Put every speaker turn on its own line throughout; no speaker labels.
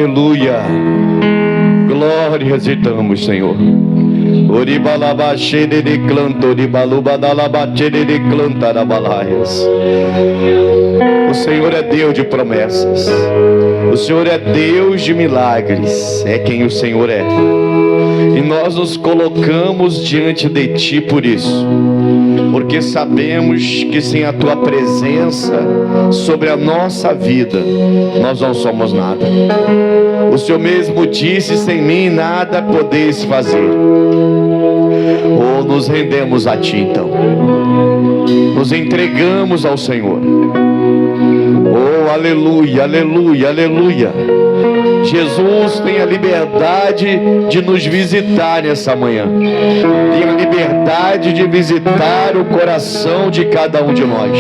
aleluia. Glórias te damos, Senhor. Oribalabaxere de clanto, oribalubadalabaxere de clantarabalaia. O Senhor é Deus de promessas. O Senhor é Deus de milagres. É quem o Senhor é. E nós nos colocamos diante de Ti por isso. Porque sabemos que sem a Tua presença sobre a nossa vida, nós não somos nada. O Senhor mesmo disse: sem mim nada podeis fazer. Ou nos rendemos a Ti então. Nos entregamos ao Senhor. Oh, aleluia, aleluia, aleluia. Jesus tem a liberdade de nos visitar nessa manhã. Tem a liberdade de visitar o coração de cada um de nós,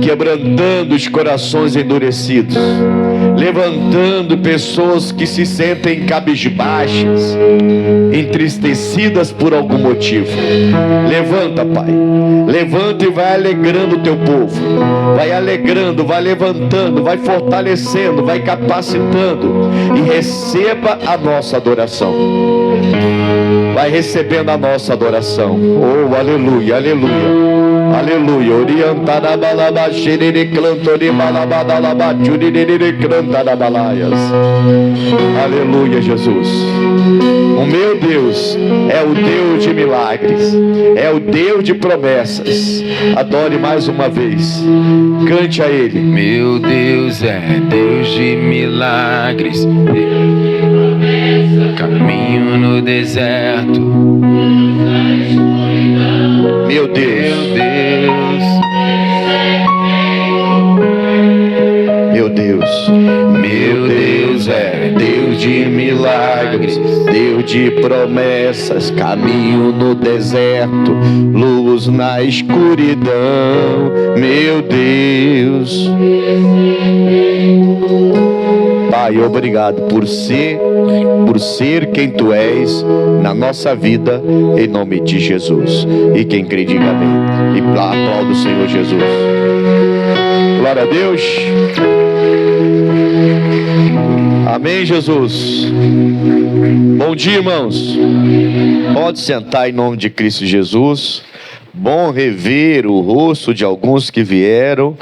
quebrantando os corações endurecidos, levantando pessoas que se sentem cabisbaixas, entristecidas por algum motivo. Levanta, Pai, levanta e vai alegrando o teu povo. Vai alegrando, vai levantando, vai fortalecendo, vai capacitando. E receba a nossa adoração. Vai recebendo a nossa adoração. Oh, aleluia, aleluia. Aleluia. Aleluia, Jesus. O meu Deus é o Deus de milagres, é o Deus de promessas. Adore mais uma vez. Cante a Ele.
Meu Deus é Deus de milagres, caminho no deserto.
Meu Deus, meu Deus, meu Deus é Deus de milagres, Deus de promessas, caminho no deserto, luz na escuridão. Meu Deus, Pai, obrigado por ser quem Tu és na nossa vida, em nome de Jesus. E quem crê, diga amém. E aplauda o Senhor Jesus. Glória a Deus. Amém, Jesus. Bom dia, irmãos. Pode sentar em nome de Cristo Jesus. Bom rever o rosto de alguns que vieram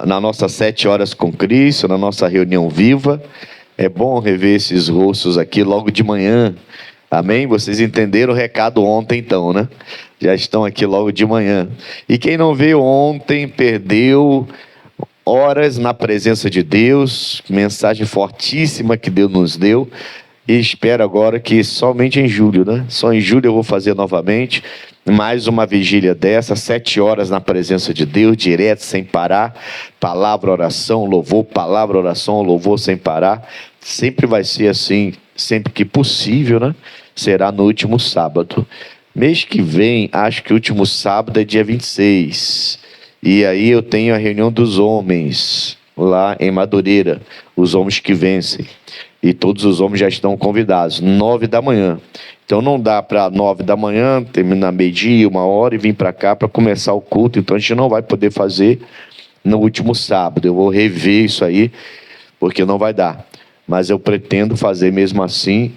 na nossa 7 horas com Cristo, na nossa reunião viva. É bom rever esses rostos aqui logo de manhã. Amém? Vocês entenderam o recado ontem então, né? Já estão aqui logo de manhã. E quem não veio ontem, perdeu horas na presença de Deus. Mensagem fortíssima que Deus nos deu. E espero agora que somente em julho, né? Só em julho eu vou fazer novamente mais uma vigília dessa, 7 horas na presença de Deus, direto, sem parar. Palavra, oração, louvor, palavra, oração, louvor, sem parar. Sempre vai ser assim, sempre que possível, né? Será no último sábado. Mês que vem, acho que o último sábado é dia 26. E aí eu tenho a reunião dos homens, lá em Madureira, os homens que vencem. E todos os homens já estão convidados, 9 da manhã. Então não dá para 9 da manhã, terminar meio-dia, 1h e vir para cá para começar o culto. Então a gente não vai poder fazer no último sábado. Eu vou rever isso aí, porque não vai dar. Mas eu pretendo fazer mesmo assim,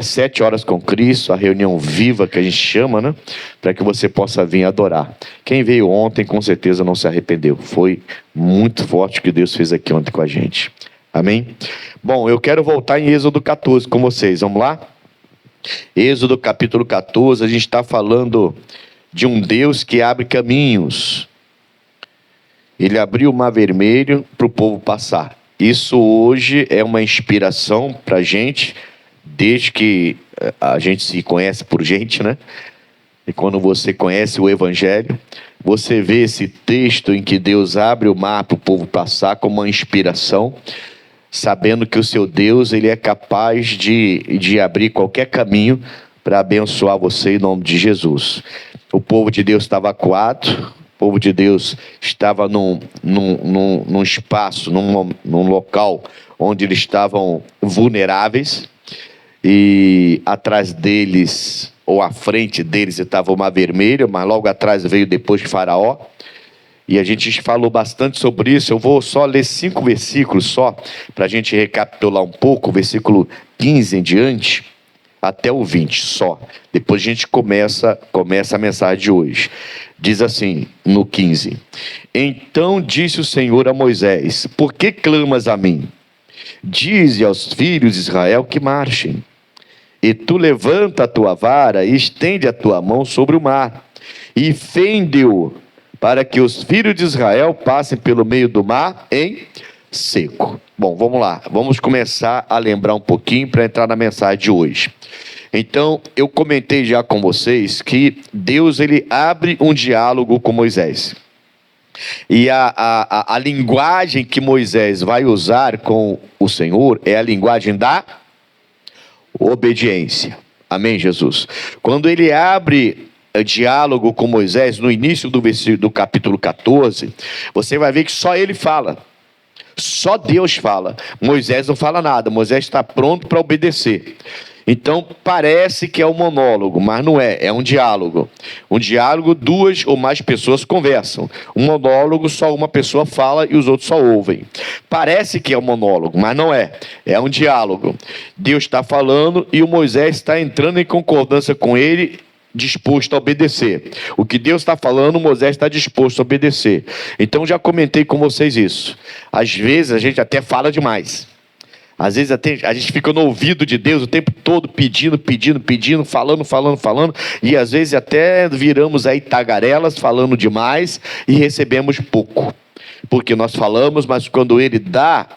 7 horas com Cristo, a reunião viva que a gente chama, né? Para que você possa vir adorar. Quem veio ontem, com certeza não se arrependeu. Foi muito forte o que Deus fez aqui ontem com a gente. Amém? Bom, eu quero voltar em Êxodo 14 com vocês. Vamos lá? Êxodo capítulo 14, a gente está falando de um Deus que abre caminhos. Ele abriu o Mar Vermelho para o povo passar. Isso hoje é uma inspiração para a gente, desde que a gente se conhece por gente, né? E quando você conhece o Evangelho, você vê esse texto em que Deus abre o mar para o povo passar como uma inspiração, sabendo que o seu Deus, ele é capaz de abrir qualquer caminho para abençoar você em nome de Jesus. O povo de Deus estava acuado, o povo de Deus estava num espaço, num local onde eles estavam vulneráveis, e atrás deles, ou à frente deles, estava o Mar Vermelho, mas logo atrás veio depois de Faraó. E a gente falou bastante sobre isso. Eu vou só ler 5 versículos só, para a gente recapitular um pouco, o versículo 15 em diante, até o 20 só. Depois a gente começa a mensagem de hoje. Diz assim, no 15: Então disse o Senhor a Moisés: Por que clamas a mim? Dize aos filhos de Israel que marchem. E tu levanta a tua vara e estende a tua mão sobre o mar, e fende-o, para que os filhos de Israel passem pelo meio do mar em seco. Bom, vamos lá. Vamos começar a lembrar um pouquinho para entrar na mensagem de hoje. Então, eu comentei já com vocês que Deus ele abre um diálogo com Moisés. E a linguagem que Moisés vai usar com o Senhor é a linguagem da obediência. Amém, Jesus? Quando ele abre diálogo com Moisés, no início do capítulo 14, você vai ver que só ele fala. Só Deus fala. Moisés não fala nada. Moisés está pronto para obedecer. Então parece que é um monólogo, mas não é, é um diálogo. Um diálogo, 2 ou mais pessoas conversam. Um monólogo, só uma pessoa fala e os outros só ouvem. Parece que é um monólogo, mas não é. É um diálogo. Deus está falando e o Moisés está entrando em concordância com ele, disposto a obedecer. O que Deus está falando, Moisés está disposto a obedecer. Então já comentei com vocês isso. Às vezes a gente até fala demais. Às vezes até a gente fica no ouvido de Deus o tempo todo pedindo, falando, e às vezes até viramos aí tagarelas falando demais e recebemos pouco. Porque nós falamos, mas quando Ele dá,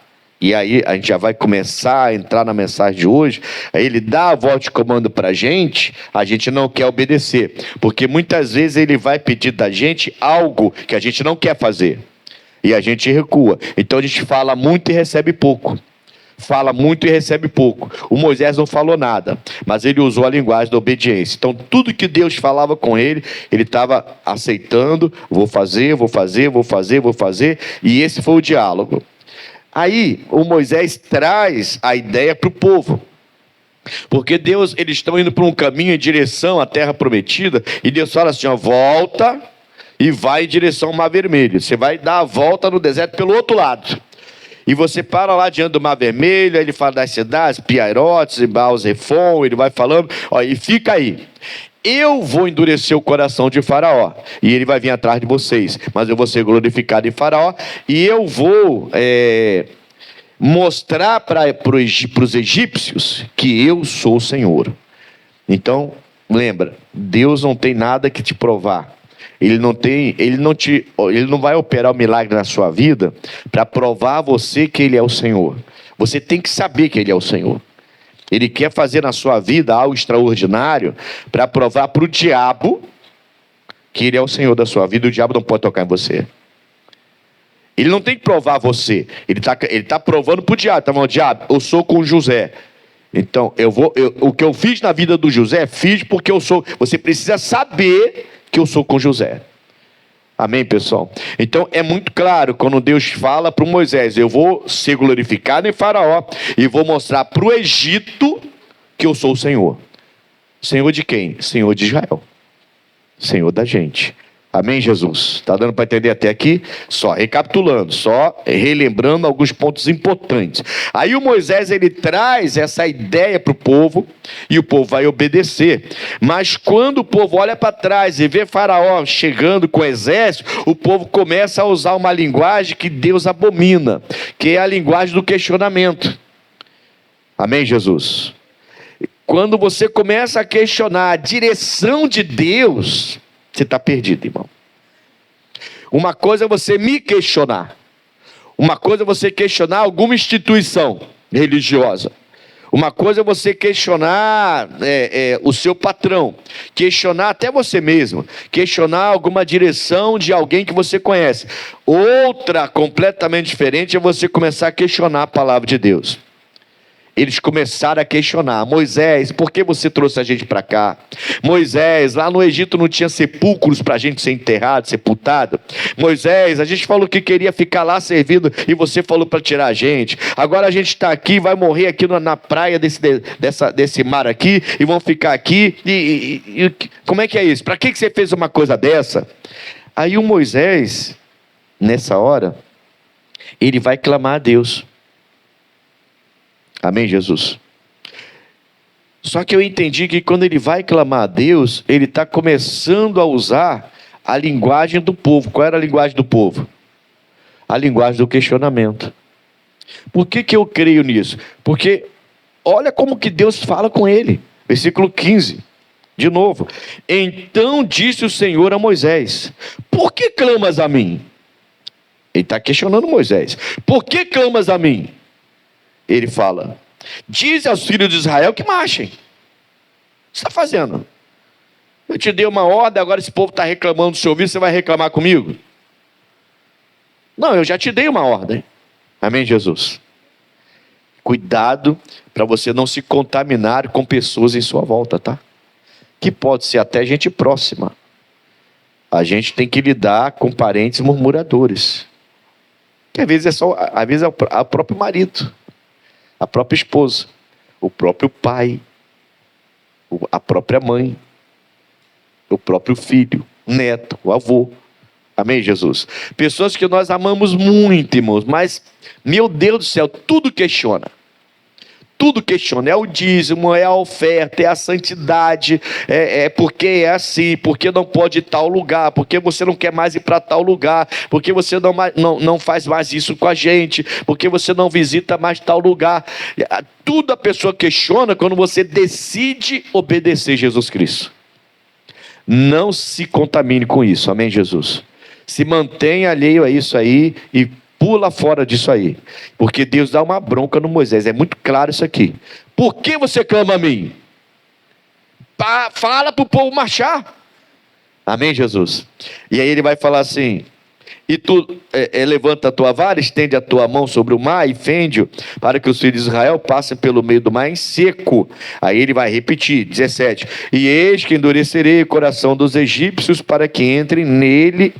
e aí a gente já vai começar a entrar na mensagem de hoje, aí Ele dá a voz de comando para a gente não quer obedecer. Porque muitas vezes Ele vai pedir da gente algo que a gente não quer fazer. E a gente recua. Então a gente fala muito e recebe pouco. Fala muito e recebe pouco. O Moisés não falou nada, mas ele usou a linguagem da obediência. Então tudo que Deus falava com ele, ele estava aceitando. Vou fazer. E esse foi o diálogo. Aí o Moisés traz a ideia para o povo. Porque Deus, eles estão indo por um caminho em direção à terra prometida, e Deus fala assim, ó, volta e vai em direção ao Mar Vermelho. Você vai dar a volta no deserto pelo outro lado. E você para lá diante do Mar Vermelho, aí ele fala das cidades, Piairotes, e Baal-Zephon, ele vai falando, ó, e fica aí. Eu vou endurecer o coração de Faraó, e ele vai vir atrás de vocês, mas eu vou ser glorificado em Faraó, e eu vou mostrar para os egípcios que eu sou o Senhor. Então, lembra, Deus não tem nada que te provar. Ele não vai operar o milagre na sua vida para provar a você que Ele é o Senhor. Você tem que saber que Ele é o Senhor. Ele quer fazer na sua vida algo extraordinário para provar para o diabo que Ele é o Senhor da sua vida e o diabo não pode tocar em você. Ele não tem que provar você. Ele tá provando para o diabo. Está falando, diabo, eu sou com José. Então, o que eu fiz na vida do José, fiz porque eu sou. Você precisa saber que eu sou com José. Amém, pessoal? Então é muito claro quando Deus fala para o Moisés, eu vou ser glorificado em Faraó e vou mostrar para o Egito que eu sou o Senhor. Senhor de quem? Senhor de Israel. Senhor da gente. Amém, Jesus? Está dando para entender até aqui? Só recapitulando, só relembrando alguns pontos importantes. Aí o Moisés, ele traz essa ideia para o povo, e o povo vai obedecer. Mas quando o povo olha para trás e vê Faraó chegando com o exército, o povo começa a usar uma linguagem que Deus abomina, que é a linguagem do questionamento. Amém, Jesus? Quando você começa a questionar a direção de Deus, você está perdido, irmão. Uma coisa é você me questionar. Uma coisa é você questionar alguma instituição religiosa. Uma coisa é você questionar o seu patrão. Questionar até você mesmo. Questionar alguma direção de alguém que você conhece. Outra, completamente diferente, é você começar a questionar a palavra de Deus. Eles começaram a questionar, Moisés, por que você trouxe a gente para cá? Moisés, lá no Egito não tinha sepulcros para a gente ser enterrado, sepultado. Moisés, a gente falou que queria ficar lá servindo e você falou para tirar a gente. Agora a gente está aqui, vai morrer aqui na praia desse mar aqui e vão ficar aqui. Como é que é isso? Para que você fez uma coisa dessa? Aí o Moisés, nessa hora, ele vai clamar a Deus. Amém, Jesus? Só que eu entendi que quando ele vai clamar a Deus, ele está começando a usar a linguagem do povo. Qual era a linguagem do povo? A linguagem do questionamento. Por que eu creio nisso? Porque olha como que Deus fala com ele. Versículo 15. De novo. Então disse o Senhor a Moisés: por que clamas a mim? Ele está questionando Moisés. Por que clamas a mim? Ele fala: diz aos filhos de Israel que marchem. O que você está fazendo? Eu te dei uma ordem, agora esse povo está reclamando do seu ouvido, você vai reclamar comigo? Não, eu já te dei uma ordem. Amém, Jesus? Cuidado para você não se contaminar com pessoas em sua volta, tá? Que pode ser até gente próxima. A gente tem que lidar com parentes murmuradores. Que às vezes é o próprio marido, a própria esposa, o próprio pai, a própria mãe, o próprio filho, o neto, o avô. Amém, Jesus? Pessoas que nós amamos muito, irmãos, mas, meu Deus do céu, tudo questiona. Tudo questiona, é o dízimo, é a oferta, é a santidade, é porque é assim, porque não pode ir tal lugar, porque você não quer mais ir para tal lugar, porque você não faz mais isso com a gente, porque você não visita mais tal lugar. Tudo a pessoa questiona quando você decide obedecer Jesus Cristo. Não se contamine com isso, amém, Jesus? Se mantenha alheio a isso aí e pula fora disso aí, porque Deus dá uma bronca no Moisés, é muito claro isso aqui. Por que você clama a mim? Fala para o povo marchar. Amém, Jesus? E aí ele vai falar assim: e tu levanta a tua vara, estende a tua mão sobre o mar e fende-o, para que os filhos de Israel passem pelo meio do mar em seco. Aí ele vai repetir, 17: e eis que endurecerei o coração dos egípcios, para que entre nele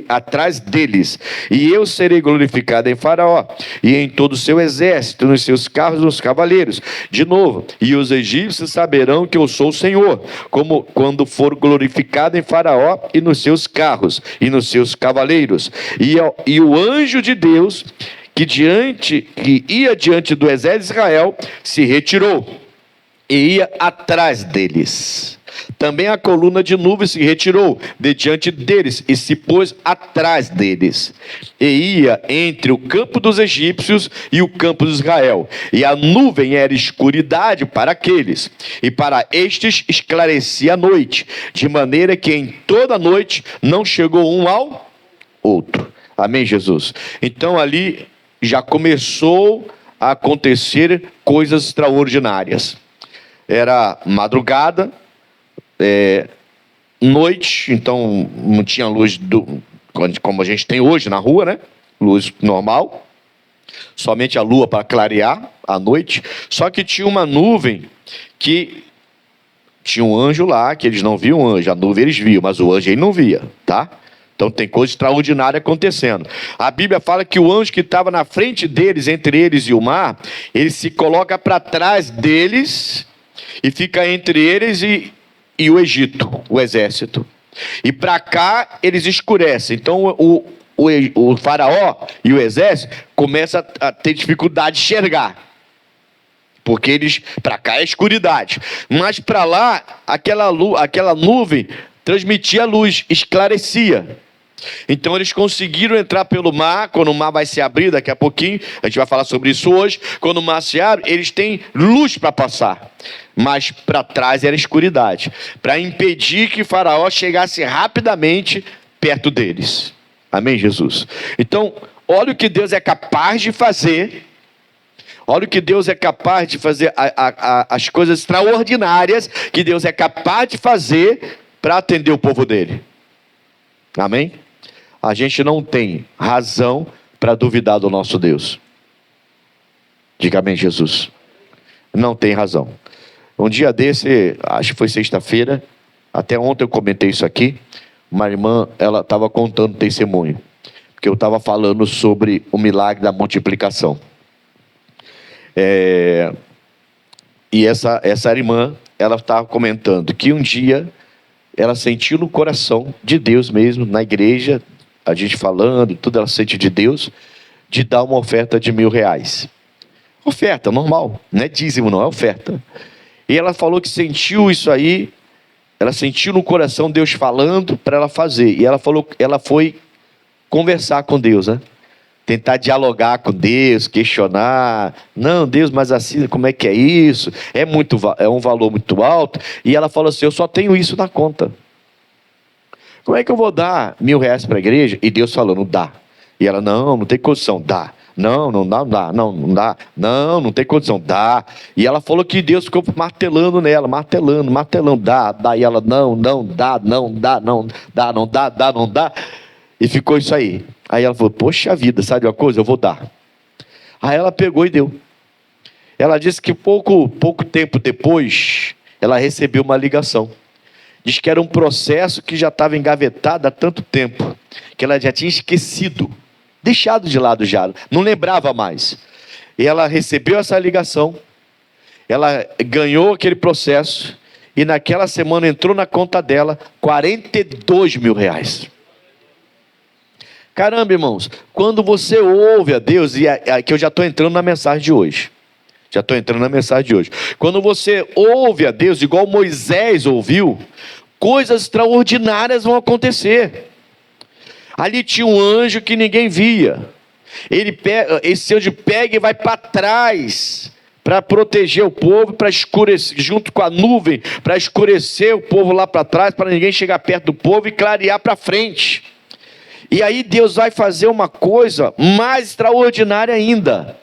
atrás deles, e eu serei glorificado em Faraó e em todo o seu exército, nos seus carros e nos cavaleiros. De novo, e os egípcios saberão que eu sou o Senhor, como quando for glorificado em Faraó e nos seus carros e nos seus cavaleiros. E o anjo de Deus que ia diante do exército de Israel se retirou e ia atrás deles. Também a coluna de nuvem se retirou de diante deles e se pôs atrás deles, e ia entre o campo dos egípcios e o campo de Israel, e a nuvem era escuridade para aqueles, e para estes esclarecia a noite, de maneira que em toda a noite não chegou um ao outro. Amém, Jesus? Então ali já começou a acontecer coisas extraordinárias. Era madrugada, noite, então não tinha luz como a gente tem hoje na rua, né? Luz normal, somente a lua para clarear a noite. Só que tinha uma nuvem que tinha um anjo lá, que eles não viam o anjo, a nuvem eles viam, mas o anjo ele não via, tá? Então tem coisa extraordinária acontecendo. A Bíblia fala que o anjo que estava na frente deles, entre eles e o mar, ele se coloca para trás deles e fica entre eles e o Egito, o exército. E para cá eles escurecem. Então o faraó e o exército começam a ter dificuldade de enxergar. Porque eles, para cá é escuridade. Mas para lá, aquela nuvem transmitia luz, esclarecia. Então eles conseguiram entrar pelo mar. Quando o mar vai se abrir daqui a pouquinho, a gente vai falar sobre isso hoje. Quando o mar se abre, eles têm luz para passar, mas para trás era escuridade, para impedir que Faraó chegasse rapidamente perto deles. Amém, Jesus? Então, olha o que Deus é capaz de fazer. Olha o que Deus é capaz de fazer, as coisas extraordinárias que Deus é capaz de fazer para atender o povo dele. Amém? A gente não tem razão para duvidar do nosso Deus. Diga amém, Jesus. Não tem razão. Um dia desse, acho que foi sexta-feira, até ontem eu comentei isso aqui, uma irmã, ela estava contando testemunho, porque eu estava falando sobre o milagre da multiplicação. E essa irmã, ela estava comentando que um dia ela sentiu no coração de Deus mesmo, na igreja, a gente falando, tudo ela sente de Deus, de dar uma oferta de R$1.000. Oferta, normal, não é dízimo não, é oferta. E ela falou que sentiu isso aí, ela sentiu no coração Deus falando para ela fazer. E ela falou, ela foi conversar com Deus, né? Tentar dialogar com Deus, questionar. Não, Deus, mas assim, como é que é isso? É um valor muito alto. E ela falou assim, eu só tenho isso na conta. Como é que eu vou dar R$1.000 para a igreja? E Deus falou, não dá. E ela, não tem condição, dá. Não dá, não dá. Não tem condição, dá. E ela falou que Deus ficou martelando nela, martelando, dá. E ela, não dá. E ficou isso aí. Aí ela falou, poxa vida, sabe uma coisa? Eu vou dar. Aí ela pegou e deu. Ela disse que pouco tempo depois, ela recebeu uma ligação. Diz que era um processo que já estava engavetado há tanto tempo, que ela já tinha esquecido, deixado de lado já, não lembrava mais. E ela recebeu essa ligação, ela ganhou aquele processo, e naquela semana entrou na conta dela R$42.000. Caramba, irmãos, quando você ouve a Deus, e aqui eu já estou entrando na mensagem de hoje. Quando você ouve a Deus, igual Moisés ouviu, coisas extraordinárias vão acontecer. Ali tinha um anjo que ninguém via. Esse anjo pega e vai para trás, para proteger o povo, para escurecer, junto com a nuvem, para escurecer o povo lá para trás, para ninguém chegar perto do povo e clarear para frente. E aí Deus vai fazer uma coisa mais extraordinária ainda,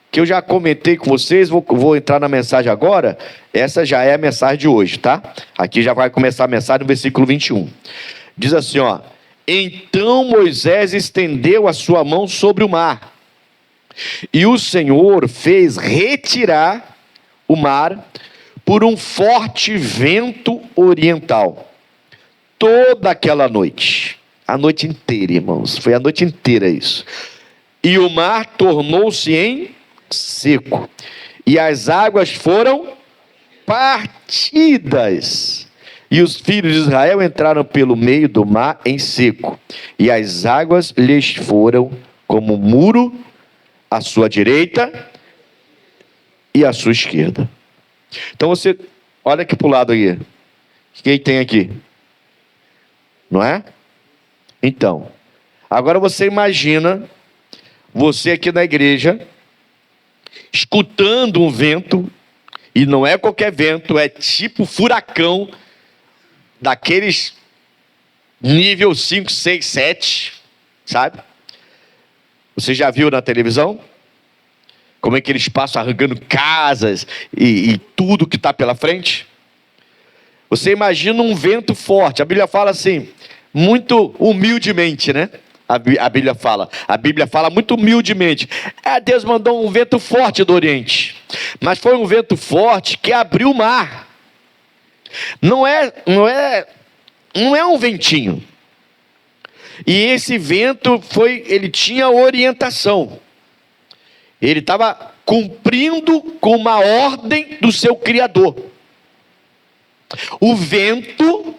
que eu já comentei com vocês, vou entrar na mensagem agora. Essa já é a mensagem de hoje, tá? Aqui já vai começar a mensagem no versículo 21. Diz assim, ó: então Moisés estendeu a sua mão sobre o mar, e o Senhor fez retirar o mar por um forte vento oriental. Toda aquela noite, a noite inteira, irmãos, foi a noite inteira isso. E o mar tornou-se em seco, e as águas foram partidas, e os filhos de Israel entraram pelo meio do mar em seco, e as águas lhes foram como um muro à sua direita e à sua esquerda. Então você olha aqui para o lado aí, quem tem aqui? Não é? Então, agora você imagina você aqui na igreja, escutando um vento, e não é qualquer vento, é tipo furacão, daqueles nível 5, 6, 7, sabe? Você já viu na televisão? Como é que eles passam arrancando casas e tudo que está pela frente? Você imagina um vento forte, a Bíblia fala assim, muito humildemente, né? A Bíblia fala muito humildemente. Deus mandou um vento forte do Oriente, mas foi um vento forte que abriu o mar. Não é um ventinho. E esse vento ele tinha orientação. Ele estava cumprindo com uma ordem do seu Criador. O vento,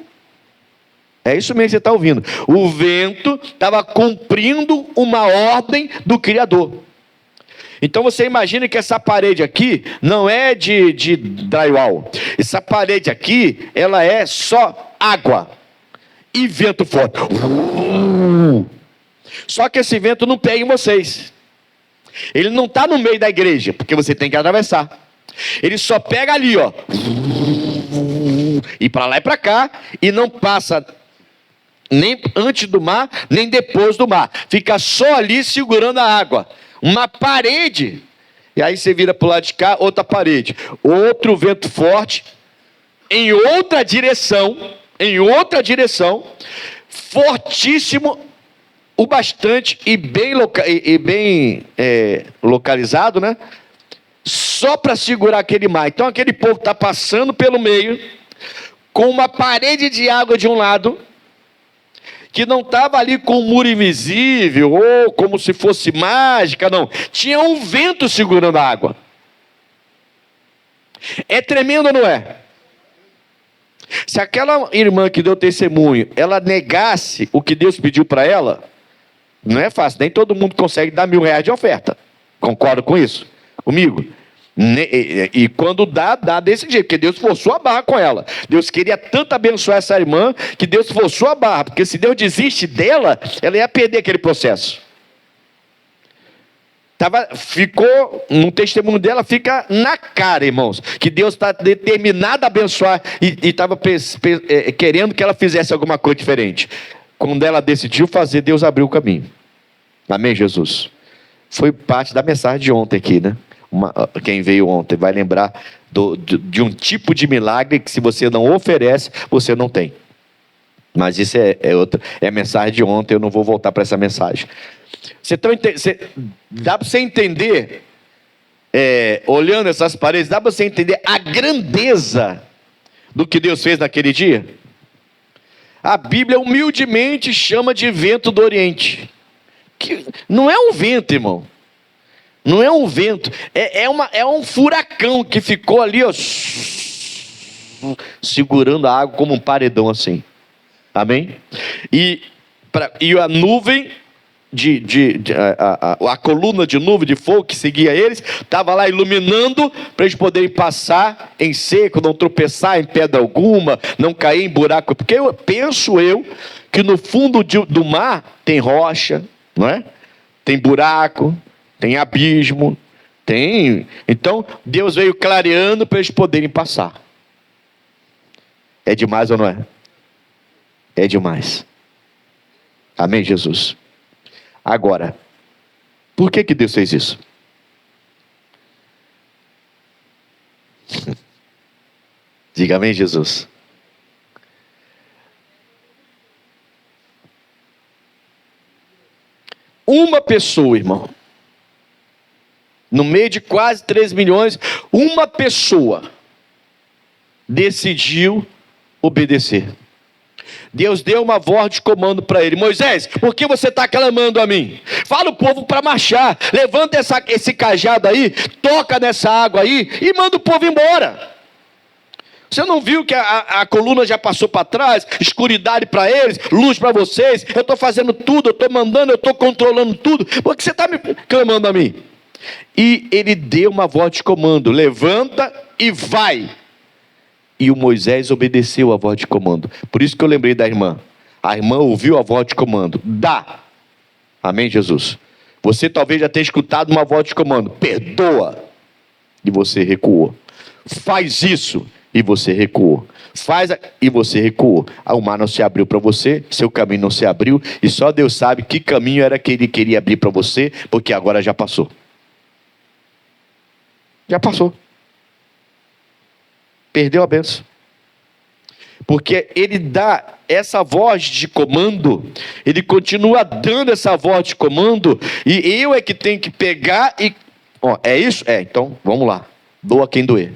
é isso mesmo que você está ouvindo. O vento estava cumprindo uma ordem do Criador. Então você imagina que essa parede aqui não é de drywall. Essa parede aqui, ela é só água e vento forte. Só que esse vento não pega em vocês. Ele não está no meio da igreja, porque você tem que atravessar. Ele só pega ali, ó, e para lá e para cá, e não passa nem antes do mar, nem depois do mar. Fica só ali segurando a água. Uma parede. E aí você vira para o lado de cá, outra parede. Outro vento forte, em outra direção, fortíssimo, o bastante e bem localizado, né? Só para segurar aquele mar. Então aquele povo está passando pelo meio, com uma parede de água de um lado, que não estava ali com um muro invisível, ou como se fosse mágica, não. Tinha um vento segurando a água. É tremendo ou não é? Se aquela irmã que deu testemunho, ela negasse o que Deus pediu para ela, não é fácil, nem todo mundo consegue dar R$1.000 de oferta. Concorda com isso? Comigo? E quando dá desse jeito, porque Deus forçou a barra com ela. Deus queria tanto abençoar essa irmã, que Deus forçou a barra, porque se Deus desiste dela, ela ia perder aquele processo. Ficou, no testemunho dela, fica na cara, irmãos, que Deus está determinado a abençoar, e estava querendo que ela fizesse alguma coisa diferente. Quando ela decidiu fazer, Deus abriu o caminho. Amém, Jesus? Foi parte da mensagem de ontem aqui, né? Quem veio ontem vai lembrar de um tipo de milagre que, se você não oferece, você não tem. Mas isso é a mensagem de ontem, eu não vou voltar para essa mensagem. Dá para você entender, olhando essas paredes, dá para você entender a grandeza do que Deus fez naquele dia? A Bíblia humildemente chama de vento do Oriente. Que não é um vento, irmão. Não é um vento. É um furacão que ficou ali, ó, segurando a água como um paredão assim. Amém? E a nuvem, a coluna de nuvem de fogo que seguia eles, estava lá iluminando para eles poderem passar em seco, não tropeçar em pedra alguma, não cair em buraco. Porque penso que no fundo do mar tem rocha, não é? Tem buraco, tem abismo, tem. Então Deus veio clareando para eles poderem passar. É demais ou não é? É demais. Amém, Jesus? Agora, por que Deus fez isso? Diga amém, Jesus. Uma pessoa, irmão, no meio de quase 3 milhões, uma pessoa decidiu obedecer. Deus deu uma voz de comando para ele: Moisés, por que você está clamando a mim? Fala o povo para marchar, levanta esse cajado aí, toca nessa água aí e manda o povo embora. Você não viu que a coluna já passou para trás, escuridade para eles, luz para vocês, eu estou fazendo tudo, eu estou mandando, eu estou controlando tudo, por que você está me clamando a mim? E ele deu uma voz de comando: levanta e vai. E o Moisés obedeceu a voz de comando. Por isso que eu lembrei da irmã. A irmã ouviu a voz de comando: dá. Amém, Jesus? Você talvez já tenha escutado uma voz de comando: perdoa. E você recuou. Faz isso. E você recuou. E você recuou. O mar não se abriu para você, seu caminho não se abriu, e só Deus sabe que caminho era que ele queria abrir para você, porque agora já passou. Já passou. Perdeu a bênção. Porque ele dá essa voz de comando, ele continua dando essa voz de comando, e eu é que tenho que pegar e... é isso? Então vamos lá. Doa quem doer.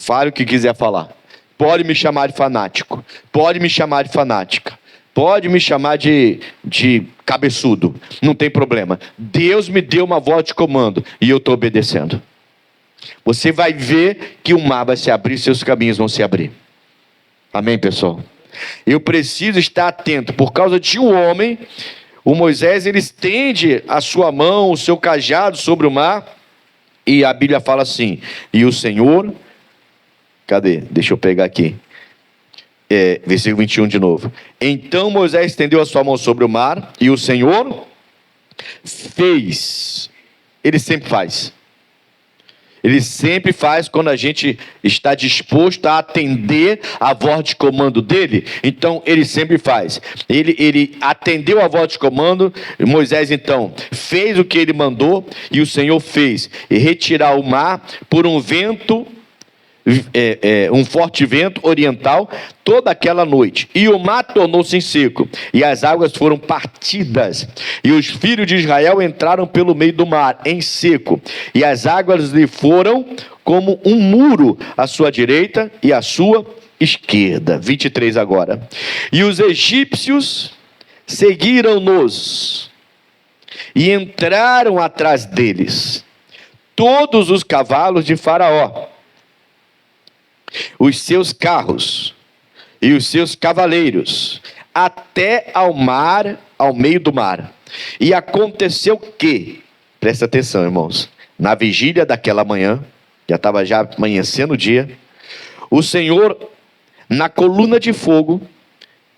Fale o que quiser falar. Pode me chamar de fanático. Pode me chamar de fanática. Pode me chamar de cabeçudo. Não tem problema. Deus me deu uma voz de comando e eu estou obedecendo. Você vai ver que o mar vai se abrir, seus caminhos vão se abrir. Amém, pessoal? Eu preciso estar atento. Por causa de um homem, o Moisés, ele estende a sua mão, o seu cajado sobre o mar, e a Bíblia fala assim: e o Senhor... Cadê? Deixa eu pegar aqui. Versículo 21 de novo. Então Moisés estendeu a sua mão sobre o mar, e o Senhor fez. Ele sempre faz. Ele sempre faz quando a gente está disposto a atender a voz de comando dele. Então ele sempre faz. Ele atendeu a voz de comando. Moisés então fez o que ele mandou, e o Senhor fez retirar o mar por um vento, um forte vento oriental, toda aquela noite, e o mar tornou-se em seco, e as águas foram partidas, e os filhos de Israel entraram pelo meio do mar em seco, e as águas lhe foram como um muro à sua direita e à sua esquerda. 23 agora. E os egípcios seguiram-nos e entraram atrás deles, todos os cavalos de Faraó os seus carros e os seus cavaleiros, até ao mar, ao meio do mar. E aconteceu que, presta atenção, irmãos, na vigília daquela manhã, já estava já amanhecendo o dia, o Senhor, na coluna de fogo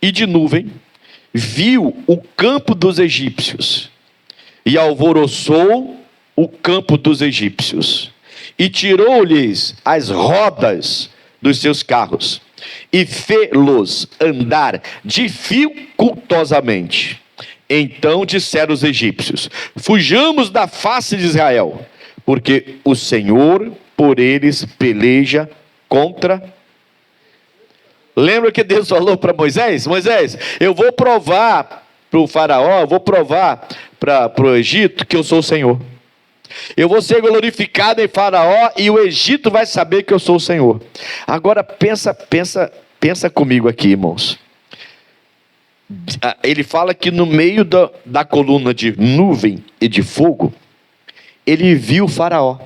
e de nuvem, viu o campo dos egípcios e alvoroçou o campo dos egípcios e tirou-lhes as rodas dos seus carros e fê-los andar dificultosamente. Então disseram os egípcios: fujamos da face de Israel, porque o Senhor por eles peleja contra. Lembra que Deus falou para Moisés? Moisés, eu vou provar para o faraó, eu vou provar para o Egito que eu sou o Senhor. Eu vou ser glorificado em faraó e o Egito vai saber que eu sou o Senhor. Agora pensa comigo aqui, irmãos. Ele fala que no meio da coluna de nuvem e de fogo, ele viu o faraó.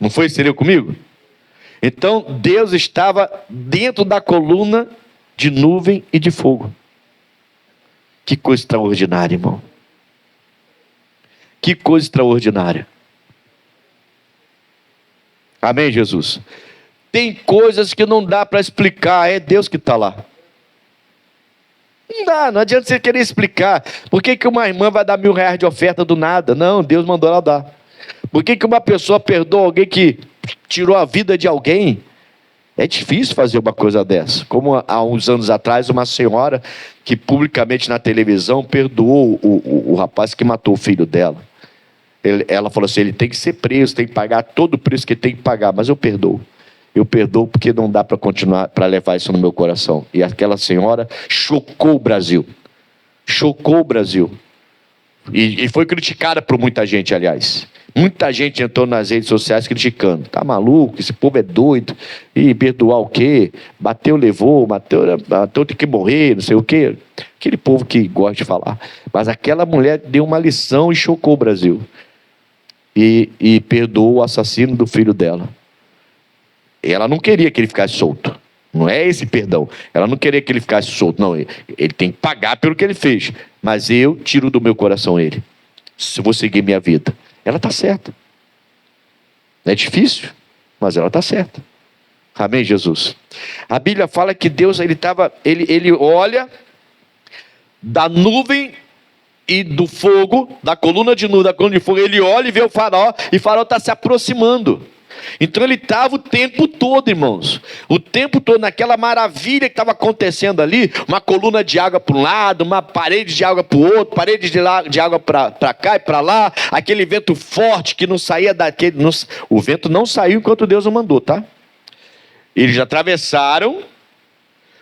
Não foi? Seria comigo? Então Deus estava dentro da coluna de nuvem e de fogo. Que coisa extraordinária, irmão. Que coisa extraordinária. Amém, Jesus? Tem coisas que não dá para explicar, é Deus que está lá. Não dá, não adianta você querer explicar. Por que uma irmã vai dar R$1.000 de oferta do nada? Não, Deus mandou ela dar. Por que uma pessoa perdoa alguém que tirou a vida de alguém? É difícil fazer uma coisa dessa. Como há uns anos atrás, uma senhora que publicamente na televisão perdoou o rapaz que matou o filho dela. Ela falou assim: ele tem que ser preso, tem que pagar todo o preço que ele tem que pagar, mas eu perdoo. Eu perdoo porque não dá para continuar, para levar isso no meu coração. E aquela senhora chocou o Brasil. Chocou o Brasil. E foi criticada por muita gente, aliás. Muita gente entrou nas redes sociais criticando. Tá maluco? Esse povo é doido. E perdoar o quê? Bateu, levou, bateu, tem que morrer, não sei o quê. Aquele povo que gosta de falar. Mas aquela mulher deu uma lição e chocou o Brasil. E perdoou o assassino do filho dela. Ela não queria que ele ficasse solto. Não é esse perdão. Ela não queria que ele ficasse solto. Não, ele tem que pagar pelo que ele fez. Mas eu tiro do meu coração ele. Se eu vou seguir minha vida. Ela está certa. É difícil, mas ela está certa. Amém, Jesus? A Bíblia fala que Deus, ele olha da nuvem e do fogo, da coluna de nuvem, da coluna de fogo, ele olha e vê o faraó, e o faraó está se aproximando. Então ele estava o tempo todo, irmãos, o tempo todo naquela maravilha que estava acontecendo ali, uma coluna de água para um lado, uma parede de água para o outro, parede de água para cá e para lá, aquele vento forte que não saía daquele, o vento não saiu enquanto Deus o mandou, tá? Eles atravessaram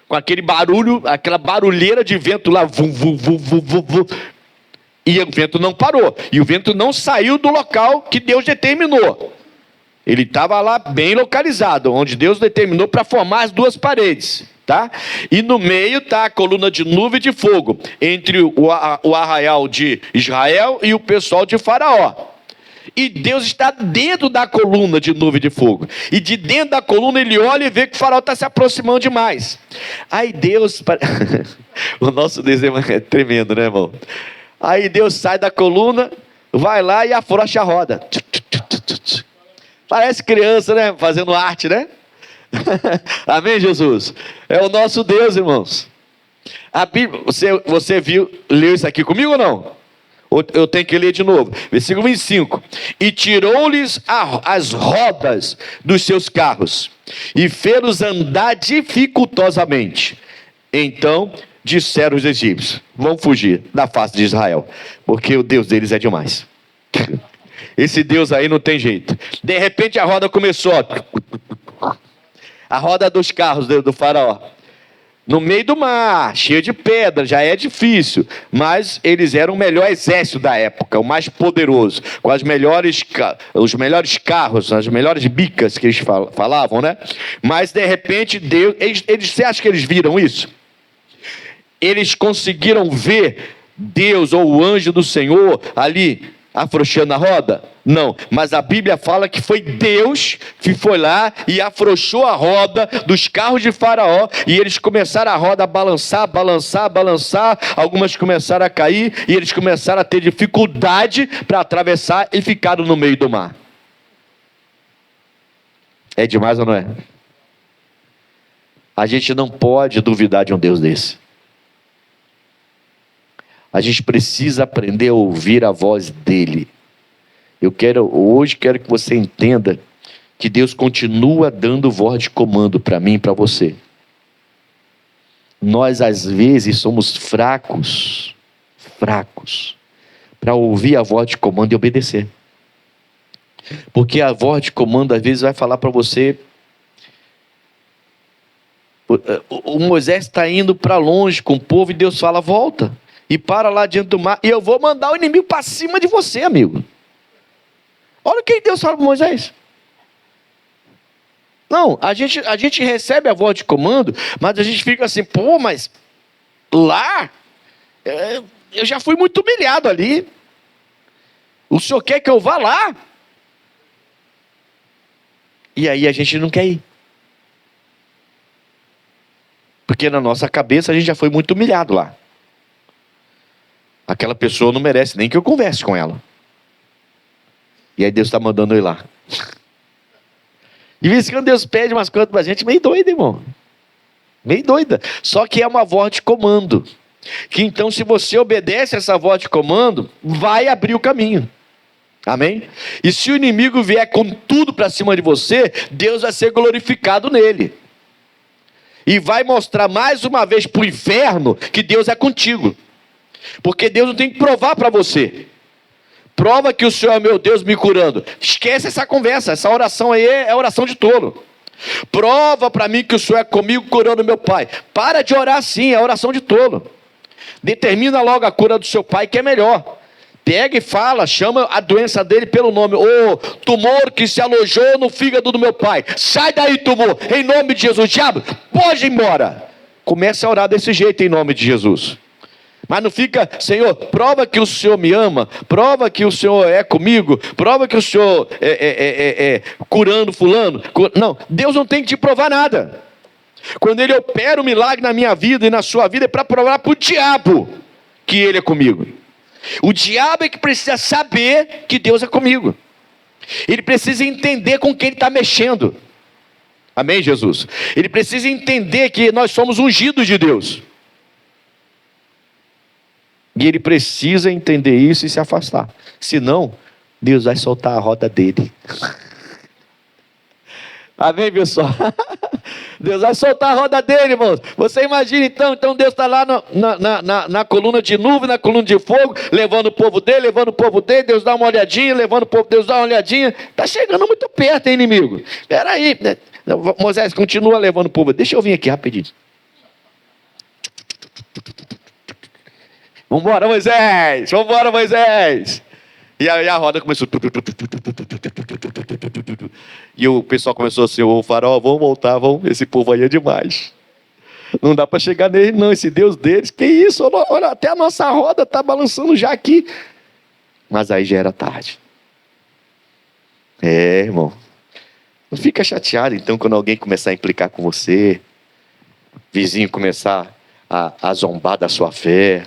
com aquele barulho, aquela barulheira de vento lá, vum, vum, vum, vum, vum, vum, e o vento não parou, e o vento não saiu do local que Deus determinou. Ele estava lá bem localizado, onde Deus determinou para formar as duas paredes, tá? E no meio está a coluna de nuvem e de fogo, entre o arraial de Israel e o pessoal de Faraó. E Deus está dentro da coluna de nuvem e de fogo. E de dentro da coluna ele olha e vê que o faraó está se aproximando demais. Aí Deus... O nosso Deus é tremendo, né, irmão? Aí Deus sai da coluna, vai lá e afrouxa a roda. Parece criança, né? Fazendo arte, né? Amém, Jesus? É o nosso Deus, irmãos. A Bíblia, você leu isso aqui comigo ou não? Ou eu tenho que ler de novo? Versículo 25. E tirou-lhes as rodas dos seus carros, e fê-los andar dificultosamente. Então disseram os egípcios: vão fugir da face de Israel, porque o Deus deles é demais. Esse Deus aí não tem jeito. De repente a roda começou, a roda dos carros do faraó, no meio do mar, cheio de pedra, já é difícil, mas eles eram o melhor exército da época, o mais poderoso, com os melhores carros, as melhores bicas que eles falavam, né? Mas de repente Deus, você acha que eles viram isso? Eles conseguiram ver Deus ou o anjo do Senhor ali afrouxando a roda? Não, mas a Bíblia fala que foi Deus que foi lá e afrouxou a roda dos carros de Faraó, e eles começaram a roda a balançar, balançar, balançar, algumas começaram a cair, e eles começaram a ter dificuldade para atravessar e ficaram no meio do mar. É demais ou não é? A gente não pode duvidar de um Deus desse. A gente precisa aprender a ouvir a voz dele. Hoje quero que você entenda que Deus continua dando voz de comando para mim e para você. Nós às vezes somos fracos para ouvir a voz de comando e obedecer. Porque a voz de comando às vezes vai falar para você: o Moisés está indo para longe com o povo, e Deus fala: volta e para lá diante do mar, e eu vou mandar o inimigo para cima de você, amigo. Olha o que Deus fala para Moisés. Não, a gente recebe a voz de comando, mas a gente fica assim: pô, mas lá eu já fui muito humilhado ali. O senhor quer que eu vá lá? E aí a gente não quer ir. Porque na nossa cabeça a gente já foi muito humilhado lá. Aquela pessoa não merece nem que eu converse com ela. E aí Deus está mandando eu ir lá. De vez em quando Deus pede umas coisas pra gente meio doida, irmão. Meio doida. Só que é uma voz de comando. Que então, se você obedece essa voz de comando, vai abrir o caminho. Amém? E se o inimigo vier com tudo para cima de você, Deus vai ser glorificado nele. E vai mostrar mais uma vez para o inferno que Deus é contigo. Porque Deus não tem que provar para você. Prova que o Senhor é meu Deus me curando. Esquece essa conversa, essa oração aí é oração de tolo. Prova para mim que o Senhor é comigo curando meu pai. Para de orar assim, é oração de tolo. Determina logo a cura do seu pai, que é melhor. Pega e fala, chama a doença dele pelo nome. Ô, tumor que se alojou no fígado do meu pai, sai daí, tumor, em nome de Jesus. Diabo, pode ir embora. Comece a orar desse jeito em nome de Jesus. Mas não fica: Senhor, prova que o Senhor me ama, prova que o Senhor é comigo, prova que o Senhor é curando fulano. Não, Deus não tem que te provar nada. Quando Ele opera um milagre na minha vida e na sua vida, é para provar para o diabo que Ele é comigo. O diabo é que precisa saber que Deus é comigo. Ele precisa entender com quem ele está mexendo. Amém, Jesus? Ele precisa entender que nós somos ungidos de Deus. E ele precisa entender isso e se afastar. Senão, Deus vai soltar a roda dele. Amém, pessoal? Deus vai soltar a roda dele, irmãos. Você imagina então Deus está lá na coluna de nuvem, na coluna de fogo, levando o povo dele, Deus dá uma olhadinha, levando o povo, Deus dá uma olhadinha. Está chegando muito perto, hein, inimigo? Espera aí. Moisés, continua levando o povo. Deixa eu vir aqui rapidinho. Vambora, Moisés! Vambora, Moisés! E aí a roda começou. E o pessoal começou assim: ô Faraó, vamos voltar, vamos. Esse povo aí é demais. Não dá para chegar nele, não. Esse Deus deles, que isso? Olha, até a nossa roda está balançando já aqui. Mas aí já era tarde. Irmão. Não fica chateado então quando alguém começar a implicar com você, vizinho começar a zombar da sua fé.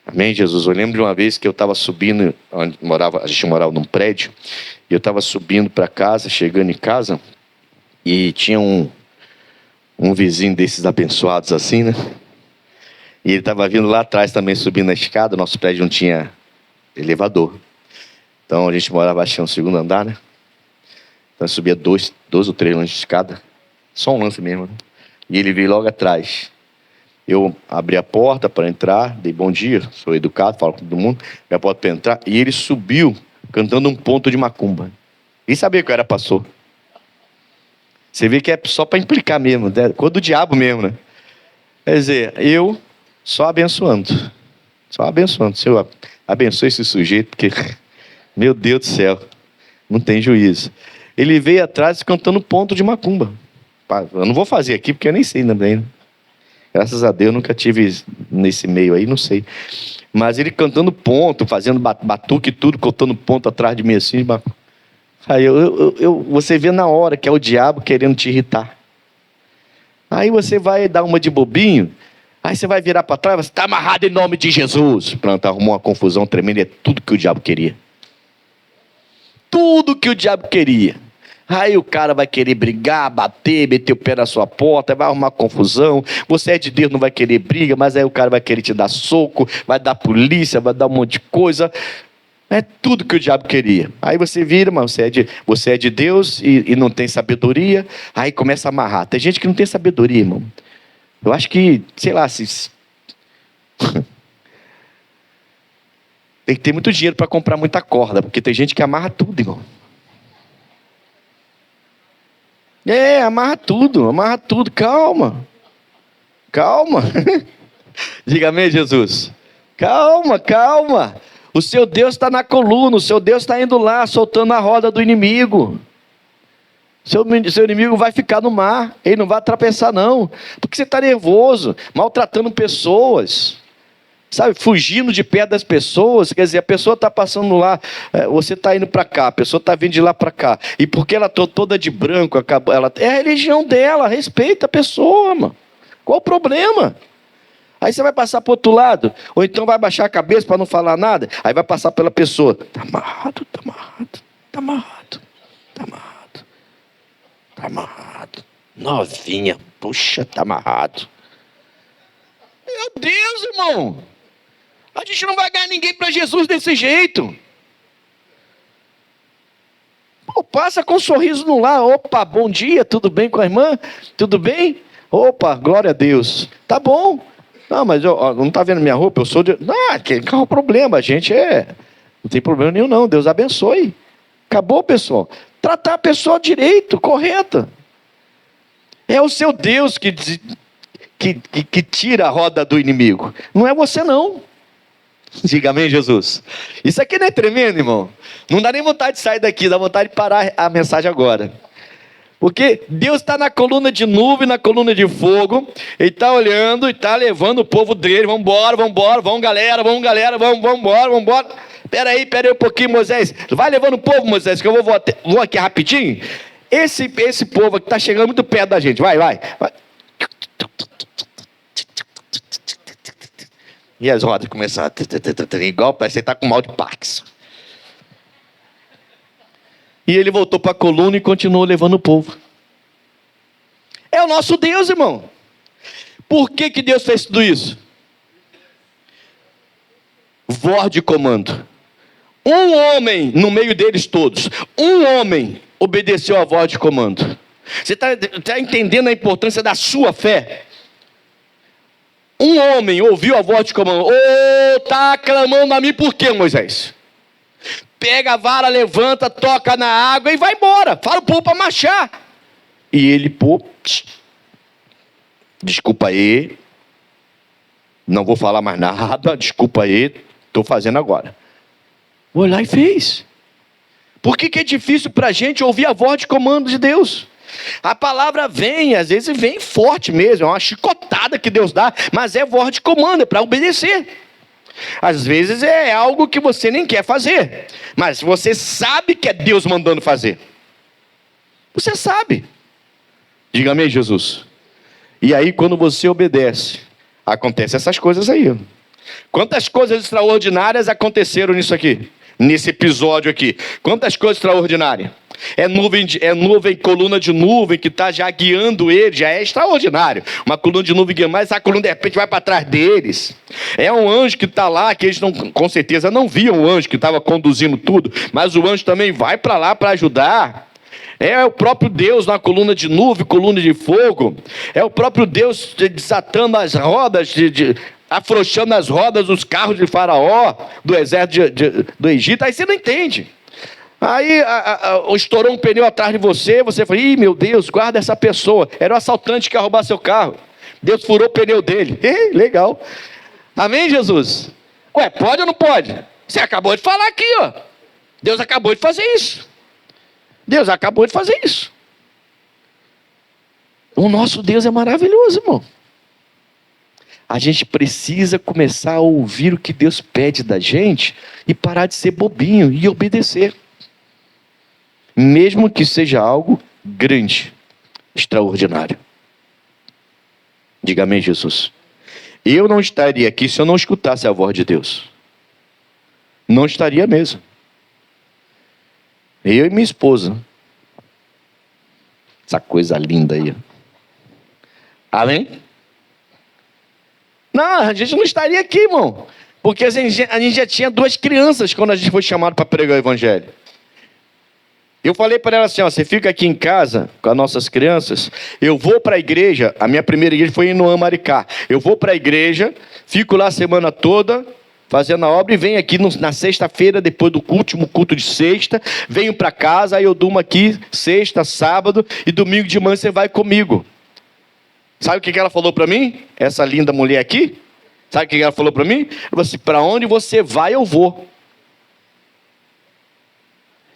Amém, Jesus? Eu lembro de uma vez que eu estava subindo, a gente morava num prédio, e eu estava subindo para casa, chegando em casa, e tinha um vizinho desses abençoados assim, né? E ele estava vindo lá atrás também, subindo a escada. Nosso prédio não tinha elevador. Então a gente morava, acho que no segundo andar, né? Então eu subia 2 ou 3 lances de escada, só um lance mesmo, né? E ele veio logo atrás. Eu abri a porta para entrar, dei bom dia, sou educado, falo com todo mundo, abri a porta para entrar, e ele subiu cantando um ponto de macumba. E sabia que eu era pastor. Você vê que é só para implicar mesmo, né? Coisa do diabo mesmo, né? Quer dizer, eu só abençoando. Senhor, abençoe esse sujeito, porque, meu Deus do céu, não tem juízo. Ele veio atrás cantando ponto de macumba. Eu não vou fazer aqui, porque eu nem sei também, né? Graças a Deus nunca tive nesse meio aí, não sei. Mas ele cantando ponto, fazendo batuque e tudo, contando ponto atrás de mim assim. Aí você vê na hora que é o diabo querendo te irritar. Aí você vai dar uma de bobinho, aí você vai virar para trás, você está amarrado em nome de Jesus. Pronto, arrumou uma confusão tremenda, é tudo que o diabo queria. Tudo que o diabo queria. Aí o cara vai querer brigar, bater, meter o pé na sua porta, vai arrumar confusão. Você é de Deus, não vai querer briga, mas aí o cara vai querer te dar soco, vai dar polícia, vai dar um monte de coisa. É tudo que o diabo queria. Aí você vira, mas você é de Deus e não tem sabedoria. Aí começa a amarrar. Tem gente que não tem sabedoria, irmão. Eu acho que, sei lá, tem que ter muito dinheiro para comprar muita corda, porque tem gente que amarra tudo, irmão. Amarra tudo, calma. Diga amém, Jesus. Calma. O seu Deus está na coluna, o seu Deus está indo lá, soltando a roda do inimigo. Seu inimigo vai ficar no mar, ele não vai tropeçar não, porque você está nervoso, maltratando pessoas. Sabe, fugindo de perto das pessoas. Quer dizer, a pessoa está passando lá, você está indo para cá, a pessoa está vindo de lá para cá, e porque ela está toda de branco, é a religião dela, respeita a pessoa, mano. Qual o problema? Aí você vai passar para o outro lado, ou então vai baixar a cabeça para não falar nada, aí vai passar pela pessoa, está amarrado, novinha, puxa, está amarrado. Meu Deus, irmão, a gente não vai ganhar ninguém para Jesus desse jeito. Pô, passa com um sorriso no lar. Opa, bom dia, tudo bem com a irmã? Tudo bem? Opa, glória a Deus. Tá bom. Não, mas não está vendo minha roupa? Eu sou de... qual o problema? A gente não tem problema nenhum não, Deus abençoe. Acabou, pessoal. Tratar a pessoa direito, correta. É o seu Deus que tira a roda do inimigo. Não é você não. Diga amém, Jesus. Isso aqui não é tremendo, irmão? Não dá nem vontade de sair daqui, dá vontade de parar a mensagem agora. Porque Deus está na coluna de nuvem, na coluna de fogo. Ele está olhando e está levando o povo dele. Vamos embora, vamos galera, vamos embora. Espera aí um pouquinho, Moisés. Vai levando o povo, Moisés, que eu vou aqui rapidinho. Esse povo aqui está chegando muito perto da gente. Vai. E as rodas começaram, igual parece que ele está com mal de Parkinson. E ele voltou para a coluna e continuou levando o povo. É o nosso Deus, irmão. Por que Deus fez tudo isso? Voz de comando. Um homem no meio deles todos. Um homem obedeceu a voz de comando. Você está entendendo a importância da sua fé? Um homem ouviu a voz de comando. Está clamando a mim por quê, Moisés? Pega a vara, levanta, toca na água e vai embora. Fala o povo para marchar. E ele, desculpa aí, não vou falar mais nada, desculpa aí, estou fazendo agora. Foi lá e fez. Por que é difícil para a gente ouvir a voz de comando de Deus? A palavra vem, às vezes vem forte mesmo, é uma chicotada que Deus dá, mas é voz de comando, é para obedecer. Às vezes é algo que você nem quer fazer, mas você sabe que é Deus mandando fazer. Você sabe. Diga amém, Jesus. E aí quando você obedece, acontecem essas coisas aí. Quantas coisas extraordinárias aconteceram nisso aqui? Nesse episódio aqui. Quantas coisas extraordinárias? É nuvem, coluna de nuvem que está já guiando eles, já é extraordinário. Uma coluna de nuvem guiando, mas essa coluna de repente vai para trás deles. É um anjo que está lá, que eles com certeza não viam o anjo que estava conduzindo tudo, mas o anjo também vai para lá para ajudar. É o próprio Deus na coluna de nuvem, coluna de fogo. É o próprio Deus desatando as rodas, afrouxando as rodas dos carros de Faraó, do exército do Egito. Aí você não entende. Aí estourou um pneu atrás de você, você fala, ih, meu Deus, guarda essa pessoa. Era um assaltante que ia roubar seu carro. Deus furou o pneu dele. Legal. Amém, Jesus? Ué, pode ou não pode? Você acabou de falar aqui, ó. Deus acabou de fazer isso. O nosso Deus é maravilhoso, irmão. A gente precisa começar a ouvir o que Deus pede da gente e parar de ser bobinho e obedecer. Mesmo que seja algo grande, extraordinário. Diga amém, Jesus. Eu não estaria aqui se eu não escutasse a voz de Deus. Não estaria mesmo. Eu e minha esposa. Essa coisa linda aí. Amém? Não, a gente não estaria aqui, irmão. Porque a gente já tinha 2 crianças quando a gente foi chamado para pregar o evangelho. Eu falei para ela assim, ó, você fica aqui em casa com as nossas crianças, eu vou para a igreja, a minha primeira igreja foi em Noã, Maricá. Eu vou para a igreja, fico lá a semana toda, fazendo a obra, e venho aqui na sexta-feira, depois do último culto de sexta, venho para casa, aí eu durmo aqui sexta, sábado, e domingo de manhã você vai comigo. Sabe o que ela falou para mim? Essa linda mulher aqui? Sabe o que ela falou para mim? Ela falou assim, para onde você vai, eu vou.